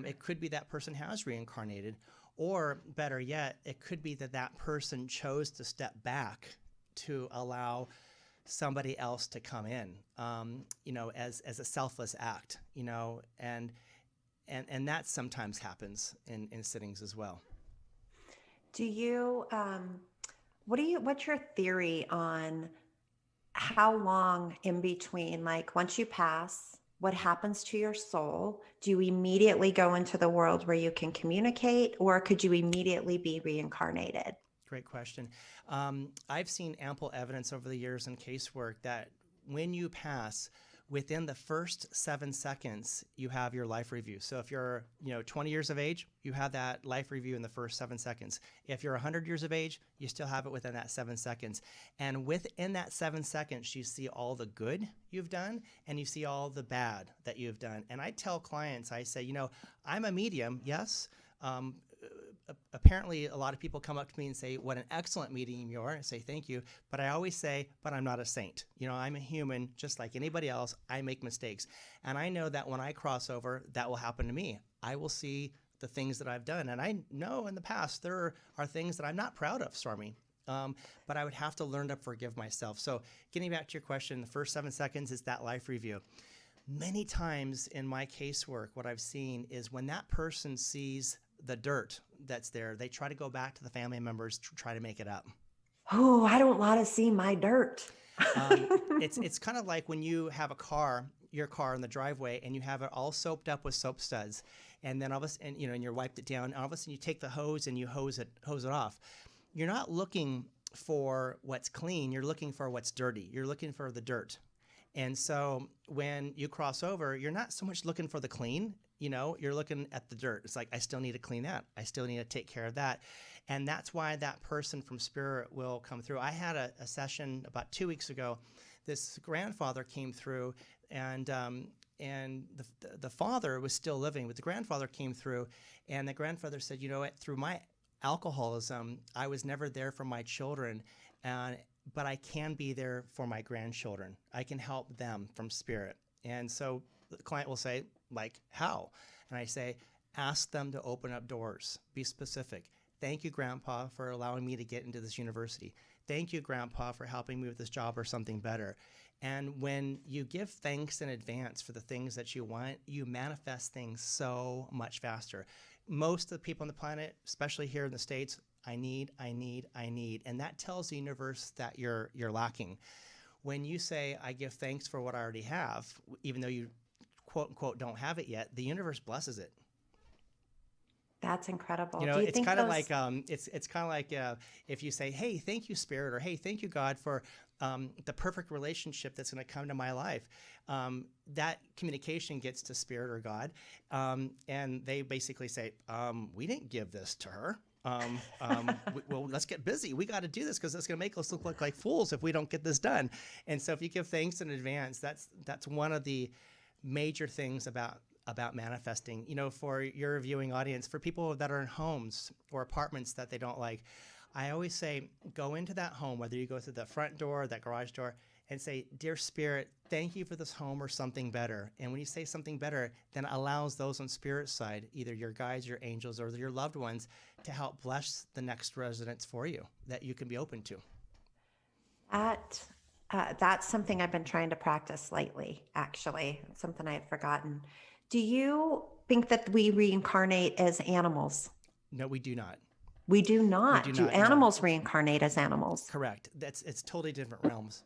Speaker 3: It could be that person has reincarnated, or better yet, it could be that that person chose to step back to allow somebody else to come in, as a selfless act, and that sometimes happens in sittings as well.
Speaker 2: Do you, what's your theory on how long in between, like once you pass, what happens to your soul? Do you immediately go into the world where you can communicate, or could you immediately be reincarnated?
Speaker 3: Great question. I've seen ample evidence over the years in casework that when you pass, within the first 7 seconds, you have your life review. So if you're 20 years of age, you have that life review in the first 7 seconds. If you're 100 years of age, you still have it within that 7 seconds. And within that 7 seconds, you see all the good you've done and you see all the bad that you've done. And I tell clients, I say, I'm a medium, yes. Apparently, a lot of people come up to me and say, what an excellent medium you are. I say, thank you. But I always say, but I'm not a saint. I'm a human just like anybody else. I make mistakes. And I know that when I cross over, that will happen to me. I will see the things that I've done. And I know in the past, there are things that I'm not proud of, Stormy. But I would have to learn to forgive myself. So getting back to your question, the first 7 seconds is that life review. Many times in my casework, what I've seen is when that person sees the dirt that's there, they try to go back to the family members to try to make it up.
Speaker 2: Oh, I don't want to see my dirt.
Speaker 3: It's kind of like when you have your car in the driveway, and you have it all soaped up with soap studs, and then all of a sudden, and you wiped it down, and all of a sudden you take the hose and you hose it off. You're not looking for what's clean, you're looking for what's dirty. You're looking for the dirt. And so when you cross over, you're not so much looking for the clean, you're looking at the dirt. It's like, I still need to clean that. I still need to take care of that. And that's why that person from spirit will come through. I had a session about 2 weeks ago. This grandfather came through, and the father was still living, but the grandfather came through, and the grandfather said, through my alcoholism, I was never there for my children. And but I can be there for my grandchildren. I can help them from spirit. And so the client will say, like, how? And I say, ask them to open up doors. Be specific. Thank you, Grandpa, for allowing me to get into this university. Thank you, Grandpa, for helping me with this job or something better. And when you give thanks in advance for the things that you want, you manifest things so much faster. Most of the people on the planet, especially here in the States, I need. And that tells the universe that you're lacking. When you say, I give thanks for what I already have, even though you quote unquote don't have it yet, the universe blesses it.
Speaker 2: That's incredible.
Speaker 3: You know,
Speaker 2: Do you
Speaker 3: it's
Speaker 2: think
Speaker 3: kind of
Speaker 2: those...
Speaker 3: like it's kind of like if you say, "Hey, thank you, Spirit," or "Hey, thank you, God, for the perfect relationship that's going to come to my life." That communication gets to Spirit or God, and they basically say, "We didn't give this to her. Well, let's get busy. We got to do this because it's going to make us look like fools if we don't get this done." And so, if you give thanks in advance, that's one of the major things about manifesting. You know, for your viewing audience, for people that are in homes or apartments that they don't like, I always say, go into that home, whether you go through the front door or that garage door, and say, "Dear Spirit, thank you for this home or something better." And when you say something better, then it allows those on Spirit's side, either your guides, your angels, or your loved ones, to help bless the next residence for you that you can be open to.
Speaker 2: That's something I've been trying to practice lately, actually. It's something I had forgotten. Do you think that we reincarnate as animals?
Speaker 3: No, we do not.
Speaker 2: We do not.
Speaker 3: We do
Speaker 2: Do
Speaker 3: not, no.
Speaker 2: animals reincarnate as animals?
Speaker 3: Correct. It's totally different realms.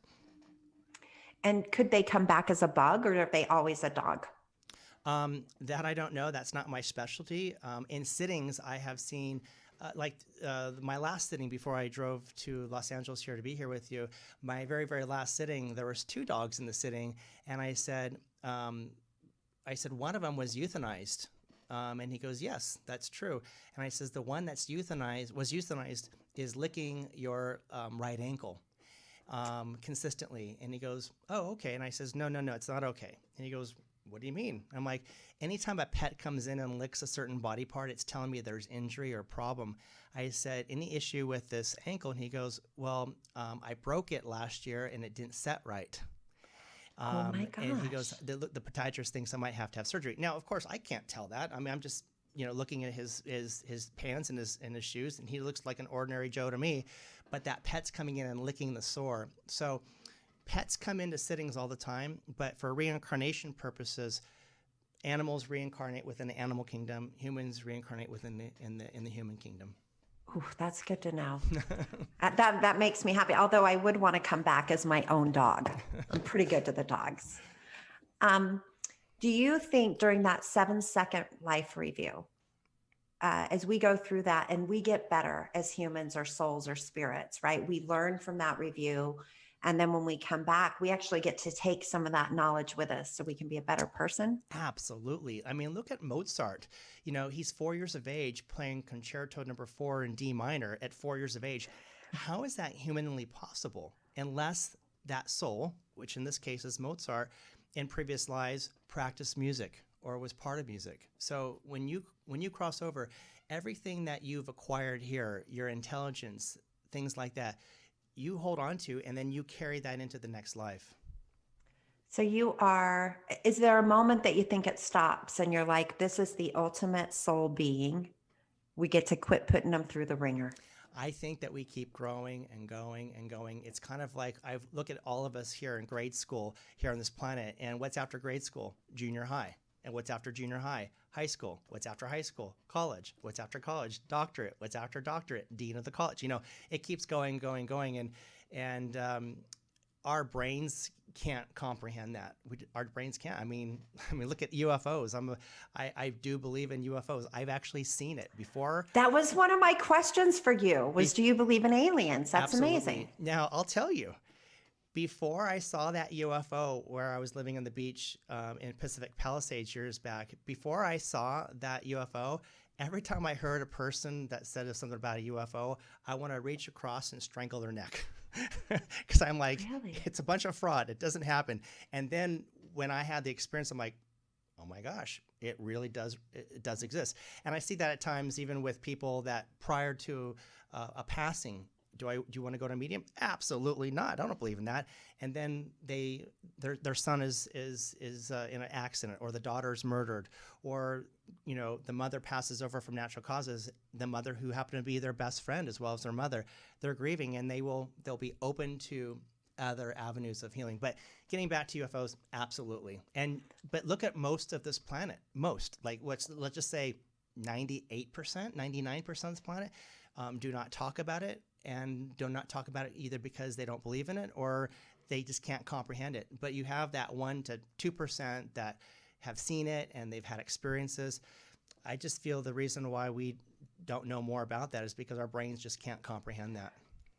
Speaker 2: And could they come back as a bug, or are they always a dog?
Speaker 3: That I don't know. That's not my specialty. In sittings, I have seen, my last sitting before I drove to Los Angeles here to be here with you, my very, very last sitting, there was 2 dogs in the sitting, and I said, one of them was euthanized. And he goes, "Yes, that's true." And I says, "The one that's was euthanized is licking your right ankle consistently." And he goes, "Oh, okay." And I says, No, it's not okay." And he goes, "What do you mean?" I'm like, anytime a pet comes in and licks a certain body part, it's telling me there's injury or problem. I said, "Any issue with this ankle?" And he goes, "Well, I broke it last year and it didn't set right."
Speaker 2: Oh my gosh.
Speaker 3: And he goes, the podiatrist thinks I might have to have surgery. Now, of course, I can't tell that. I mean, I'm just, looking at his pants and his shoes, and he looks like an ordinary Joe to me. But that pet's coming in and licking the sore. So pets come into sittings all the time, but for reincarnation purposes, animals reincarnate within the animal kingdom. Humans reincarnate within the human kingdom.
Speaker 2: Ooh, that's good to know. That makes me happy. Although I would want to come back as my own dog. I'm pretty good to the dogs. Do you think during that 7-second life review, as we go through that and we get better as humans or souls or spirits, right? We learn from that review. And then when we come back, we actually get to take some of that knowledge with us so we can be a better person.
Speaker 3: Absolutely. I mean, look at Mozart. He's 4 years of age playing Concerto No. 4 in D minor at 4 years of age. How is that humanly possible? Unless that soul, which in this case is Mozart, in previous lives practiced music or was part of music. So when you cross over, everything that you've acquired here, your intelligence, things like that, you hold on to, and then you carry that into the next life.
Speaker 2: So is there a moment that you think it stops and you're like, this is the ultimate soul being? We get to quit putting them through the ringer.
Speaker 3: I think that we keep growing and going and going. It's kind of like I look at all of us here in grade school here on this planet, and what's after grade school? Junior high. And what's after junior high? High school. What's after high school? College. What's after college? Doctorate. What's after doctorate? Dean of the college. It keeps going, and our brains can't comprehend that. Our brains can't. I mean, look at UFOs. I do believe in UFOs. I've actually seen it before.
Speaker 2: That was one of my questions for you. Do you believe in aliens? That's
Speaker 3: Absolutely.
Speaker 2: Amazing.
Speaker 3: Now I'll tell you. Before I saw that UFO where I was living on the beach in Pacific Palisades years back, before I saw that UFO, every time I heard a person that said something about a UFO, I want to reach across and strangle their neck. Because I'm like,
Speaker 2: Really?
Speaker 3: It's a bunch of fraud. It doesn't happen. And then when I had the experience, I'm like, oh my gosh, it really does. It does exist. And I see that at times even with people that prior to a passing do you want to go to medium? Absolutely not. I don't believe in that. And then their son is in an accident, or the daughter's murdered, or the mother passes over from natural causes. The mother, who happened to be their best friend as well as their mother, they're grieving, and they'll be open to other avenues of healing. But getting back to UFOs, absolutely. But look at most of this planet. Let's just say 98%, 99% of this planet do not talk about it, and do not talk about it either because they don't believe in it or they just can't comprehend it. But you have that 1 to 2% that have seen it and they've had experiences. I just feel the reason why we don't know more about that is because our brains just can't comprehend that.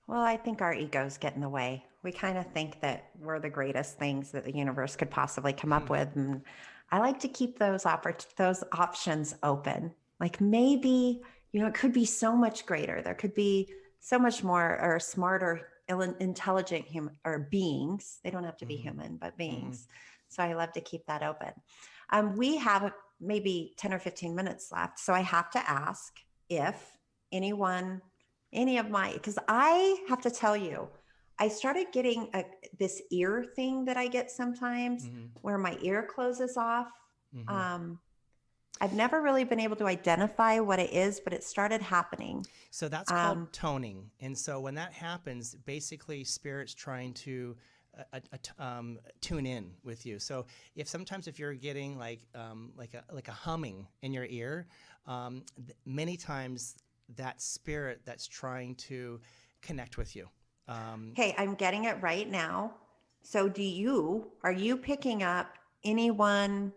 Speaker 2: Well, I think our egos get in the way. We kind of think that we're the greatest things that the universe could possibly come up with. And I like to keep those options open. Like maybe, it could be so much greater. There could be so much more or smarter, intelligent or beings. They don't have to be human, but beings. So I love to keep that open. We have maybe 10 or 15 minutes left. So I have to ask if because I have to tell you, I started getting this ear thing that I get sometimes where my ear closes off. I've never really been able to identify what it is, but it started happening.
Speaker 3: So that's called toning. And so when that happens, basically spirit's trying to tune in with you. So if you're getting like a humming in your ear, many times that spirit that's trying to connect with you.
Speaker 2: Hey, I'm getting it right now. So are you picking up anyone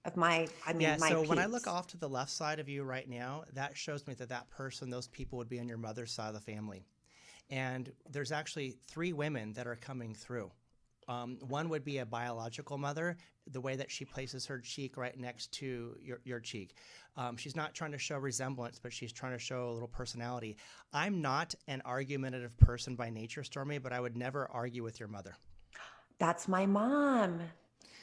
Speaker 2: of my
Speaker 3: so when I
Speaker 2: peeps?
Speaker 3: look off to the left side of you right now, that shows me that person, those people would be on your mother's side of the family. And there's actually 3 women that are coming through. One would be a biological mother, the way that she places her cheek right next to your cheek. She's not trying to show resemblance, but she's trying to show a little personality. I'm not an argumentative person by nature, Stormy, but I would never argue with your mother.
Speaker 2: That's my mom.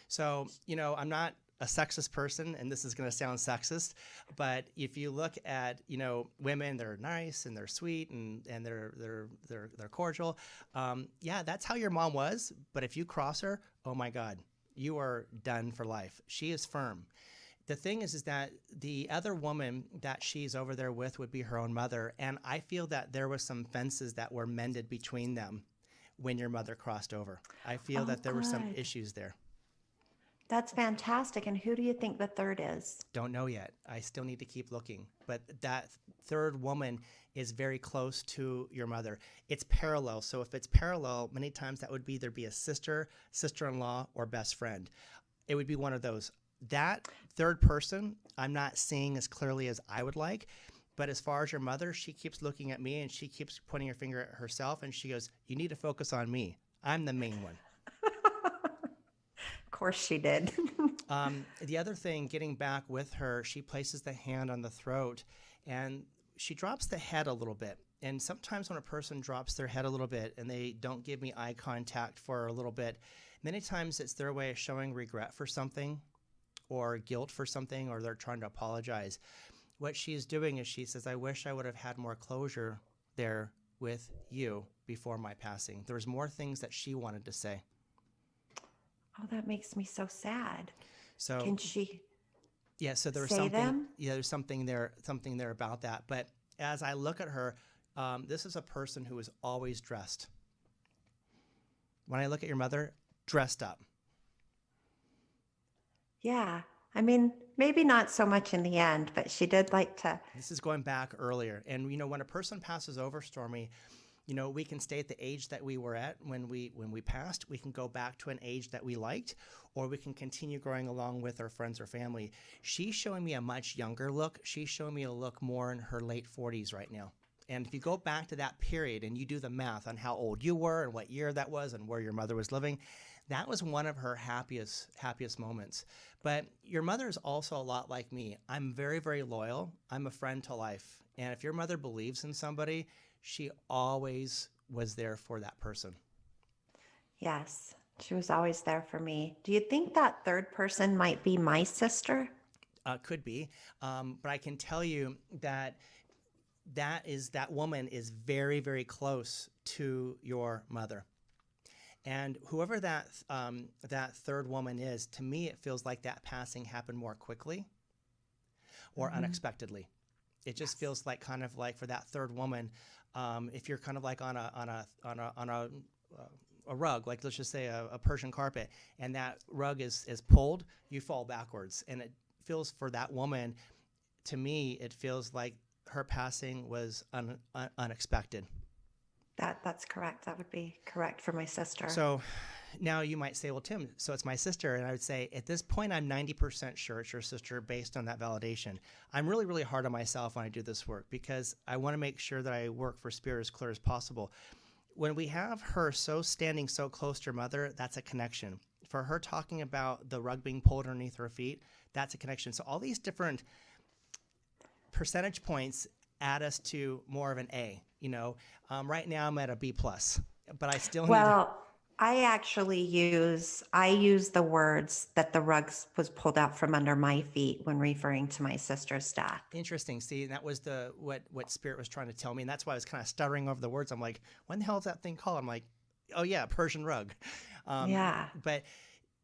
Speaker 3: So, I'm not a sexist person, and this is going to sound sexist, but if you look at, women, they're nice and they're sweet and they're cordial. Yeah, that's how your mom was. But if you cross her, oh my God, you are done for life. She is firm. The thing is that the other woman that she's over there with would be her own mother. And I feel that there was some fences that were mended between them when your mother crossed over. I feel that there were some issues there.
Speaker 2: That's fantastic. And who do you think the third is?
Speaker 3: Don't know yet. I still need to keep looking. But that third woman is very close to your mother. It's parallel. So if it's parallel, many times that would be either be a sister, sister-in-law, or best friend. It would be one of those. That third person, I'm not seeing as clearly as I would like. But as far as your mother, she keeps looking at me and she keeps pointing her finger at herself. And she goes, you need to focus on me. I'm the main one.
Speaker 2: Of course she did.
Speaker 3: The other thing, getting back with her, she places the hand on the throat and she drops the head a little bit. And sometimes when a person drops their head a little bit and they don't give me eye contact for a little bit, many times it's their way of showing regret for something or guilt for something, or they're trying to apologize. What she's doing is she says, I wish I would have had more closure there with you before my passing. There's more things that she wanted to say.
Speaker 2: Oh, that makes me so sad.
Speaker 3: So
Speaker 2: can she?
Speaker 3: Yeah. So there's
Speaker 2: say
Speaker 3: something.
Speaker 2: Them?
Speaker 3: Yeah, there's something there about that. But as I look at her, this is a person who is always dressed. When I look at your mother, dressed up.
Speaker 2: Yeah. I mean, maybe not so much in the end, but she did like to.
Speaker 3: This is going back earlier. And, when a person passes over, Stormy, we can stay at the age that we were at when we passed. We can go back to an age that we liked, or we can continue growing along with our friends or family. She's showing me a much younger look. She's showing me a look more in her late 40s right now. And if you go back to that period and you do the math on how old you were and what year that was and where your mother was living, that was one of her happiest moments. But your mother is also a lot like me. I'm very, very loyal. I'm a friend to life. And if your mother believes in somebody, she always was there for that person.
Speaker 2: Yes, she was always there for me. Do you think that third person might be my sister?
Speaker 3: Could be. But I can tell you that that woman is very, very close to your mother. And whoever that third woman is, to me, it feels like that passing happened more quickly or unexpectedly. It just feels like kind of like for that third woman, if you're kind of like on a rug, like let's just say a Persian carpet, and that rug is pulled, you fall backwards. And it feels for that woman, to me, it feels like her passing was unexpected.
Speaker 2: That's correct. That would be correct for my sister.
Speaker 3: So now you might say, well, Tim, so it's my sister. And I would say at this point, I'm 90% sure it's your sister based on that validation. I'm really, really hard on myself when I do this work because I want to make sure that I work for spirit as clear as possible. When we have her standing so close to her mother, that's a connection. For her talking about the rug being pulled underneath her feet, that's a connection. So all these different percentage points add us to more of an A. Right now I'm at a B+, but I still
Speaker 2: I use the words that the rug was pulled out from under my feet when referring to my sister's death.
Speaker 3: Interesting. See, that was what Spirit was trying to tell me, and that's why I was kind of stuttering over the words. I'm like, when the hell is that thing called? I'm like, oh yeah, Persian rug.
Speaker 2: Yeah.
Speaker 3: But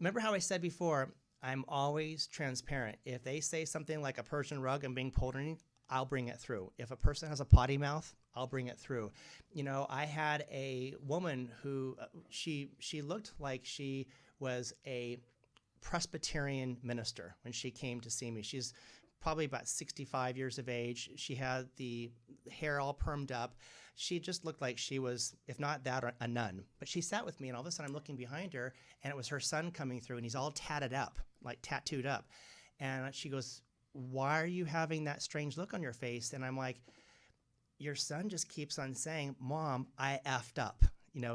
Speaker 3: remember how I said before, I'm always transparent. If they say something like a Persian rug and being pulled underneath, I'll bring it through. If a person has a potty mouth, I'll bring it through. I had a woman who she looked like she was a Presbyterian minister when she came to see me. She's probably about 65 years of age. She had the hair all permed up. She just looked like she was, if not that, a nun. But she sat with me, and all of a sudden I'm looking behind her, and it was her son coming through, and he's all tatted up, like tattooed up. And she goes, why are you having that strange look on your face? And I'm like, your son just keeps on saying, Mom, I effed up.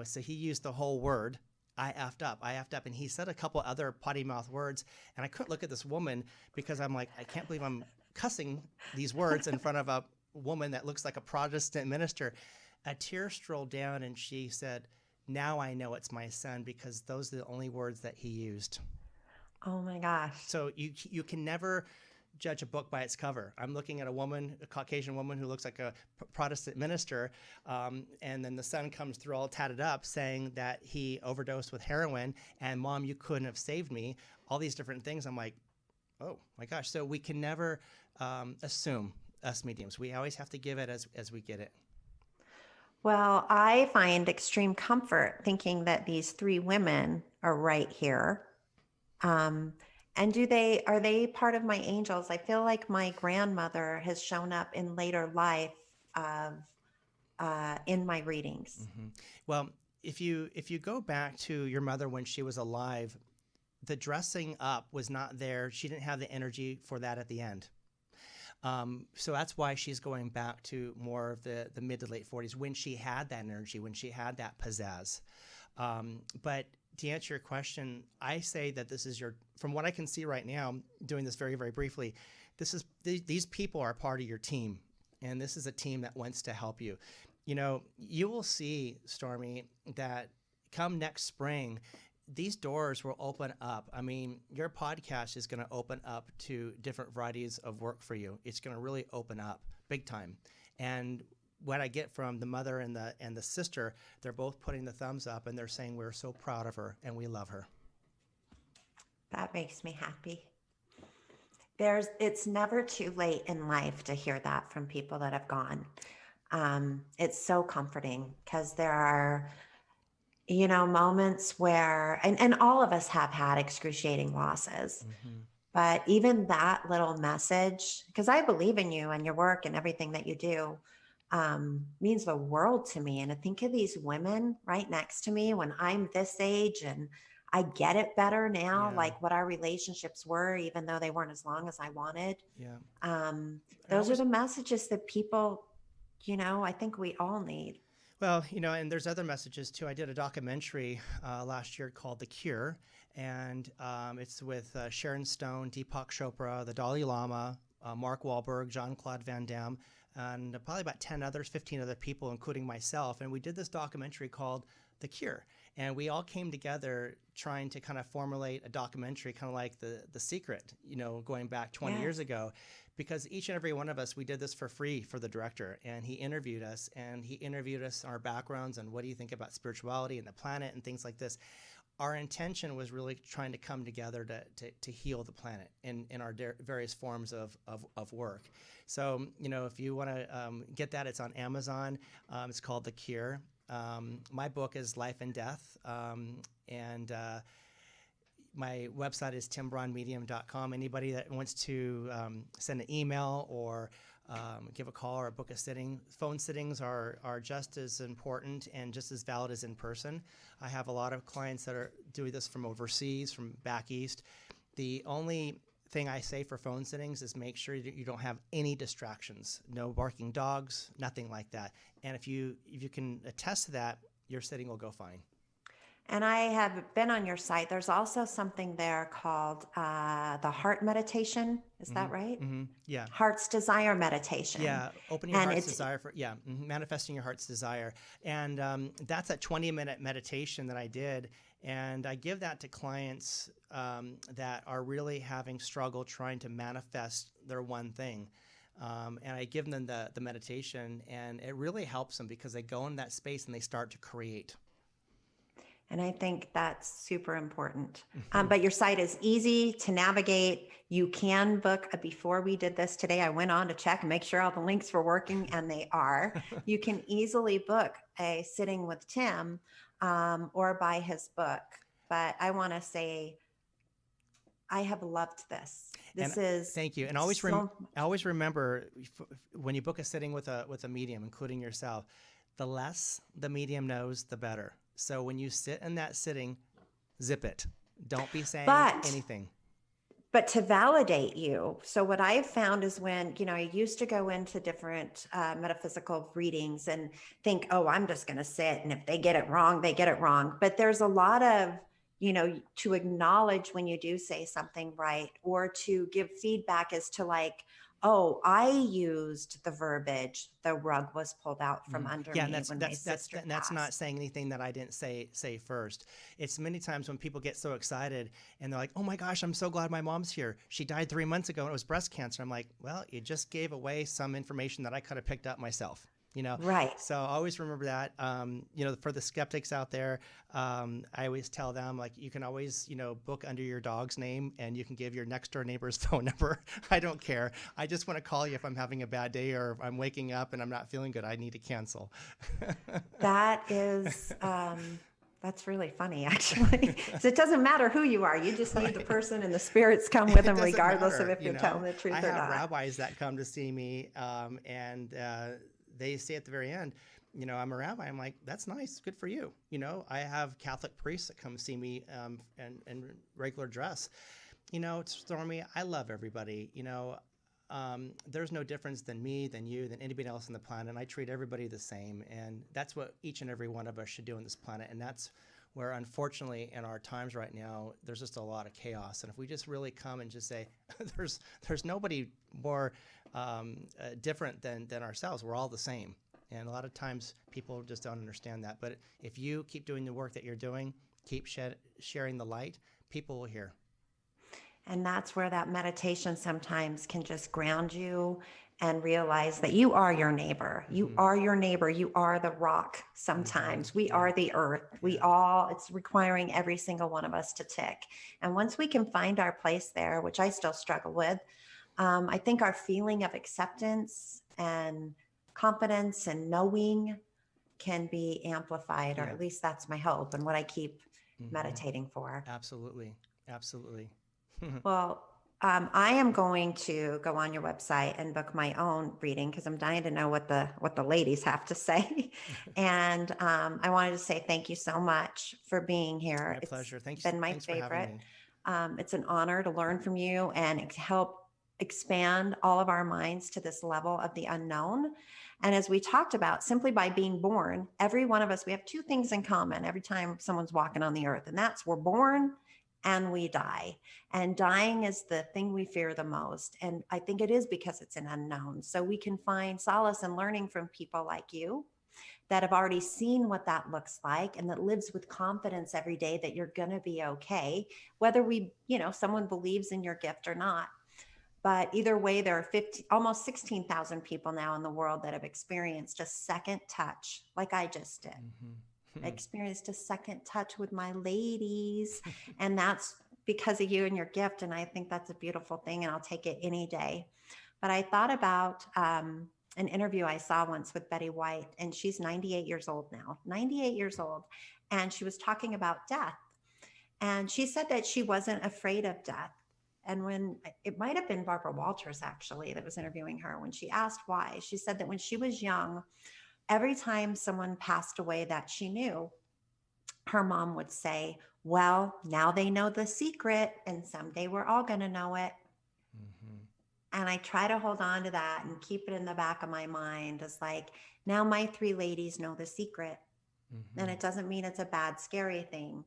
Speaker 3: So he used the whole word, I effed up. And he said a couple other potty mouth words. And I couldn't look at this woman because I'm like, I can't believe I'm cussing these words in front of a woman that looks like a Protestant minister. A tear strolled down and she said, now I know it's my son because those are the only words that he used.
Speaker 2: Oh my gosh.
Speaker 3: So you can never judge a book by its cover. I'm looking at a Caucasian woman who looks like a Protestant minister, and then the son comes through all tatted up saying that he overdosed with heroin, and Mom, you couldn't have saved me. All these different things. I'm like, oh my gosh. So we can never assume, us mediums. We always have to give it as we get it.
Speaker 2: Well, I find extreme comfort thinking that these three women are right here. And are they part of my angels? I feel like my grandmother has shown up in later life in my readings.
Speaker 3: Mm-hmm. Well, if you go back to your mother when she was alive, the dressing up was not there. She didn't have the energy for that at the end. So that's why she's going back to more of the mid to late 40s when she had that energy, when she had that pizzazz. But to answer your question, I say that this is from what I can see right now, doing this very, very briefly, these people are part of your team, and this is a team that wants to help you. You will see, Stormy, that come next spring, these doors will open up. I mean, your podcast is going to open up to different varieties of work for you. It's going to really open up big time. And what I get from the mother and the sister, they're both putting the thumbs up and they're saying we're so proud of her and we love her.
Speaker 2: That makes me happy. It's never too late in life to hear that from people that have gone. It's so comforting because there are, moments where, and all of us have had excruciating losses. Mm-hmm. But even that little message, because I believe in you and your work and everything that you do, means the world to me. And I think of these women right next to me when I'm this age and I get it better now, like what our relationships were, even though they weren't as long as I wanted.
Speaker 3: Yeah.
Speaker 2: Those are the messages that people, I think we all need.
Speaker 3: Well, and there's other messages too. I did a documentary last year called The Cure, and it's with Sharon Stone, Deepak Chopra, the Dalai Lama, Mark Wahlberg, Jean-Claude Van Damme, and probably about 15 other people, including myself. And we did this documentary called The Cure. And we all came together trying to kind of formulate a documentary, kind of like The Secret, going back 20 years ago, because each and every one of us, we did this for free for the director, and he interviewed us on our backgrounds and what do you think about spirituality and the planet and things like this. Our intention was really trying to come together to heal the planet in our various forms of work. So, if you want to get that, it's on Amazon. It's called The Cure. My book is Life and Death. And my website is timbraunmedium.com. Anybody that wants to send an email or give a call or book a sitting. Phone sittings are just as important and just as valid as in person. I have a lot of clients that are doing this from overseas, from back east. The only thing I say for phone sittings is make sure that you don't have any distractions, no barking dogs, nothing like that. And if you can attest to that, your sitting will go fine.
Speaker 2: And I have been on your site. There's also something there called the heart meditation. Is that right?
Speaker 3: Mm-hmm. Yeah.
Speaker 2: Heart's desire meditation.
Speaker 3: Yeah. Opening your heart's desire manifesting your heart's desire. And that's a 20-minute meditation that I did. And I give that to clients that are really having struggle trying to manifest their one thing. And I give them the meditation, and it really helps them because they go in that space and they start to create.
Speaker 2: And I think that's super important. But your site is easy to navigate. You can book. Before we did this today, I went on to check and make sure all the links were working, and they are. You can easily book a sitting with Tim or buy his book. But I want to say, I have loved this.
Speaker 3: Thank you. And always remember when you book a sitting with a medium, including yourself, the less the medium knows, the better. So when you sit in that sitting, zip it. Don't be saying anything.
Speaker 2: But to validate you. So what I've found is when, I used to go into different metaphysical readings and think, oh, I'm just going to sit. And if they get it wrong, they get it wrong. But there's a lot of, to acknowledge when you do say something right, or to give feedback as to like, oh, I used the verbiage, the rug was pulled out from under me.
Speaker 3: That's not saying anything that I didn't say first. It's many times when people get so excited and they're like, oh my gosh, I'm so glad my mom's here. She died 3 months ago and it was breast cancer. I'm like, well, you just gave away some information that I could have picked up myself.
Speaker 2: Right.
Speaker 3: So always remember that. For the skeptics out there, I always tell them, like, you can always, book under your dog's name, and you can give your next door neighbor's phone number. I don't care. I just want to call you if I'm having a bad day or if I'm waking up and I'm not feeling good. I need to cancel.
Speaker 2: That is, that's really funny, actually. So it doesn't matter who you are. You just need the person, and the spirits come with them, regardless of if you're telling the truth or not.
Speaker 3: I have rabbis that come to see me, and they say at the very end, I'm a rabbi. I'm like, that's nice. Good for you. I have Catholic priests that come see me in regular dress. Stormy, I love everybody. There's no difference than me, than you, than anybody else on the planet. And I treat everybody the same. And that's what each and every one of us should do on this planet. And that's where, unfortunately, in our times right now, there's just a lot of chaos. And if we just really come and just say, there's nobody more different than ourselves. We're all the same. And a lot of times people just don't understand that. But if you keep doing the work that you're doing, keep sharing the light, people will hear.
Speaker 2: And that's where that meditation sometimes can just ground you and realize that you are your neighbor. You are your neighbor. You are the rock sometimes. We are the earth. It's requiring every single one of us to tick. And once we can find our place there, which I still struggle with, I think our feeling of acceptance and confidence and knowing can be amplified, or at least that's my hope and what I keep meditating for.
Speaker 3: Absolutely. Absolutely.
Speaker 2: Well, I am going to go on your website and book my own reading because I'm dying to know what the ladies have to say. And I wanted to say thank you so much for being here.
Speaker 3: My pleasure. Thanks.
Speaker 2: It's been my favorite. It's an honor to learn from you and help expand all of our minds to this level of the unknown. And as we talked about, simply by being born, every one of us, we have two things in common every time someone's walking on the earth, and that's we're born and we die. And dying is the thing we fear the most. And I think it is because it's an unknown. So we can find solace in learning from people like you that have already seen what that looks like and that lives with confidence every day that you're going to be okay, whether someone believes in your gift or not. But either way, there are almost 16,000 people now in the world that have experienced a second touch, like I just did. I experienced a second touch with my ladies, and that's because of you and your gift. And I think that's a beautiful thing, and I'll take it any day. But I thought about an interview I saw once with Betty White, and she's 98 years old now, 98 years old. And she was talking about death. And she said that she wasn't afraid of death. And when it might have been Barbara Walters, actually, that was interviewing her, when she asked why, she said that when she was young, every time someone passed away that she knew, her mom would say, well, now they know the secret, and someday we're all going to know it. And I try to hold on to that and keep it in the back of my mind as like, now my three ladies know the secret. And it doesn't mean it's a bad, scary thing,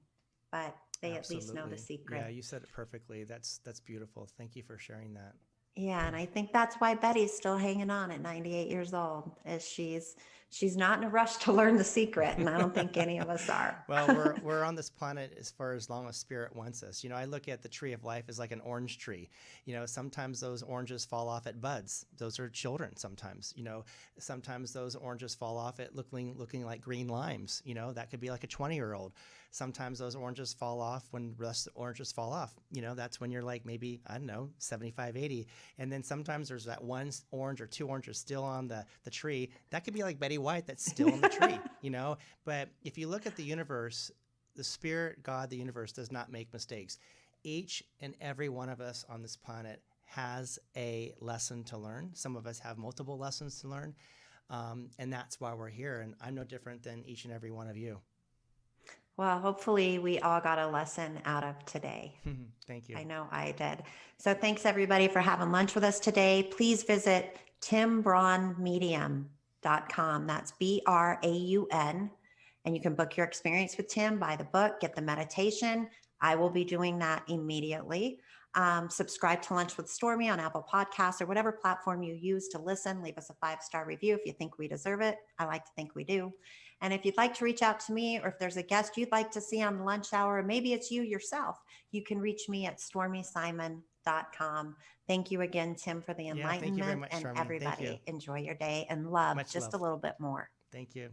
Speaker 2: but they at least know the secret.
Speaker 3: Yeah, you said it perfectly. That's beautiful. Thank you for sharing that.
Speaker 2: Yeah, and I think that's why Betty's still hanging on at 98 years old, is she's not in a rush to learn the secret, and I don't think any of us are.
Speaker 3: Well, we're on this planet for as long as spirit wants us. I look at the tree of life as like an orange tree. Sometimes those oranges fall off at buds. Those are children sometimes. Sometimes those oranges fall off at looking like green limes. That could be like a 20-year-old. Sometimes those oranges fall off when the rest of the oranges fall off. That's when you're like maybe, I don't know, 75, 80. And then sometimes there's that one orange or two oranges still on the tree. That could be like Betty White that's still on the tree, But if you look at the universe, the spirit, God, the universe does not make mistakes. Each and every one of us on this planet has a lesson to learn. Some of us have multiple lessons to learn. And that's why we're here. And I'm no different than each and every one of you.
Speaker 2: Well, hopefully we all got a lesson out of today.
Speaker 3: Thank you.
Speaker 2: I know I did. So thanks everybody for having lunch with us today. Please visit timbraunmedium.com. That's BRAUN. And you can book your experience with Tim, buy the book, get the meditation. I will be doing that immediately. Subscribe to Lunch with Stormy on Apple Podcasts or whatever platform you use to listen. Leave us a 5-star review if you think we deserve it. I like to think we do. And if you'd like to reach out to me, or if there's a guest you'd like to see on the lunch hour, or maybe it's you yourself, you can reach me at stormysimon.com. Thank you again, Tim, for the enlightenment.
Speaker 3: Thank you very much,
Speaker 2: and
Speaker 3: Stormy.
Speaker 2: everybody, enjoy your day and love
Speaker 3: Much
Speaker 2: just
Speaker 3: love.
Speaker 2: a little bit more.
Speaker 3: Thank you.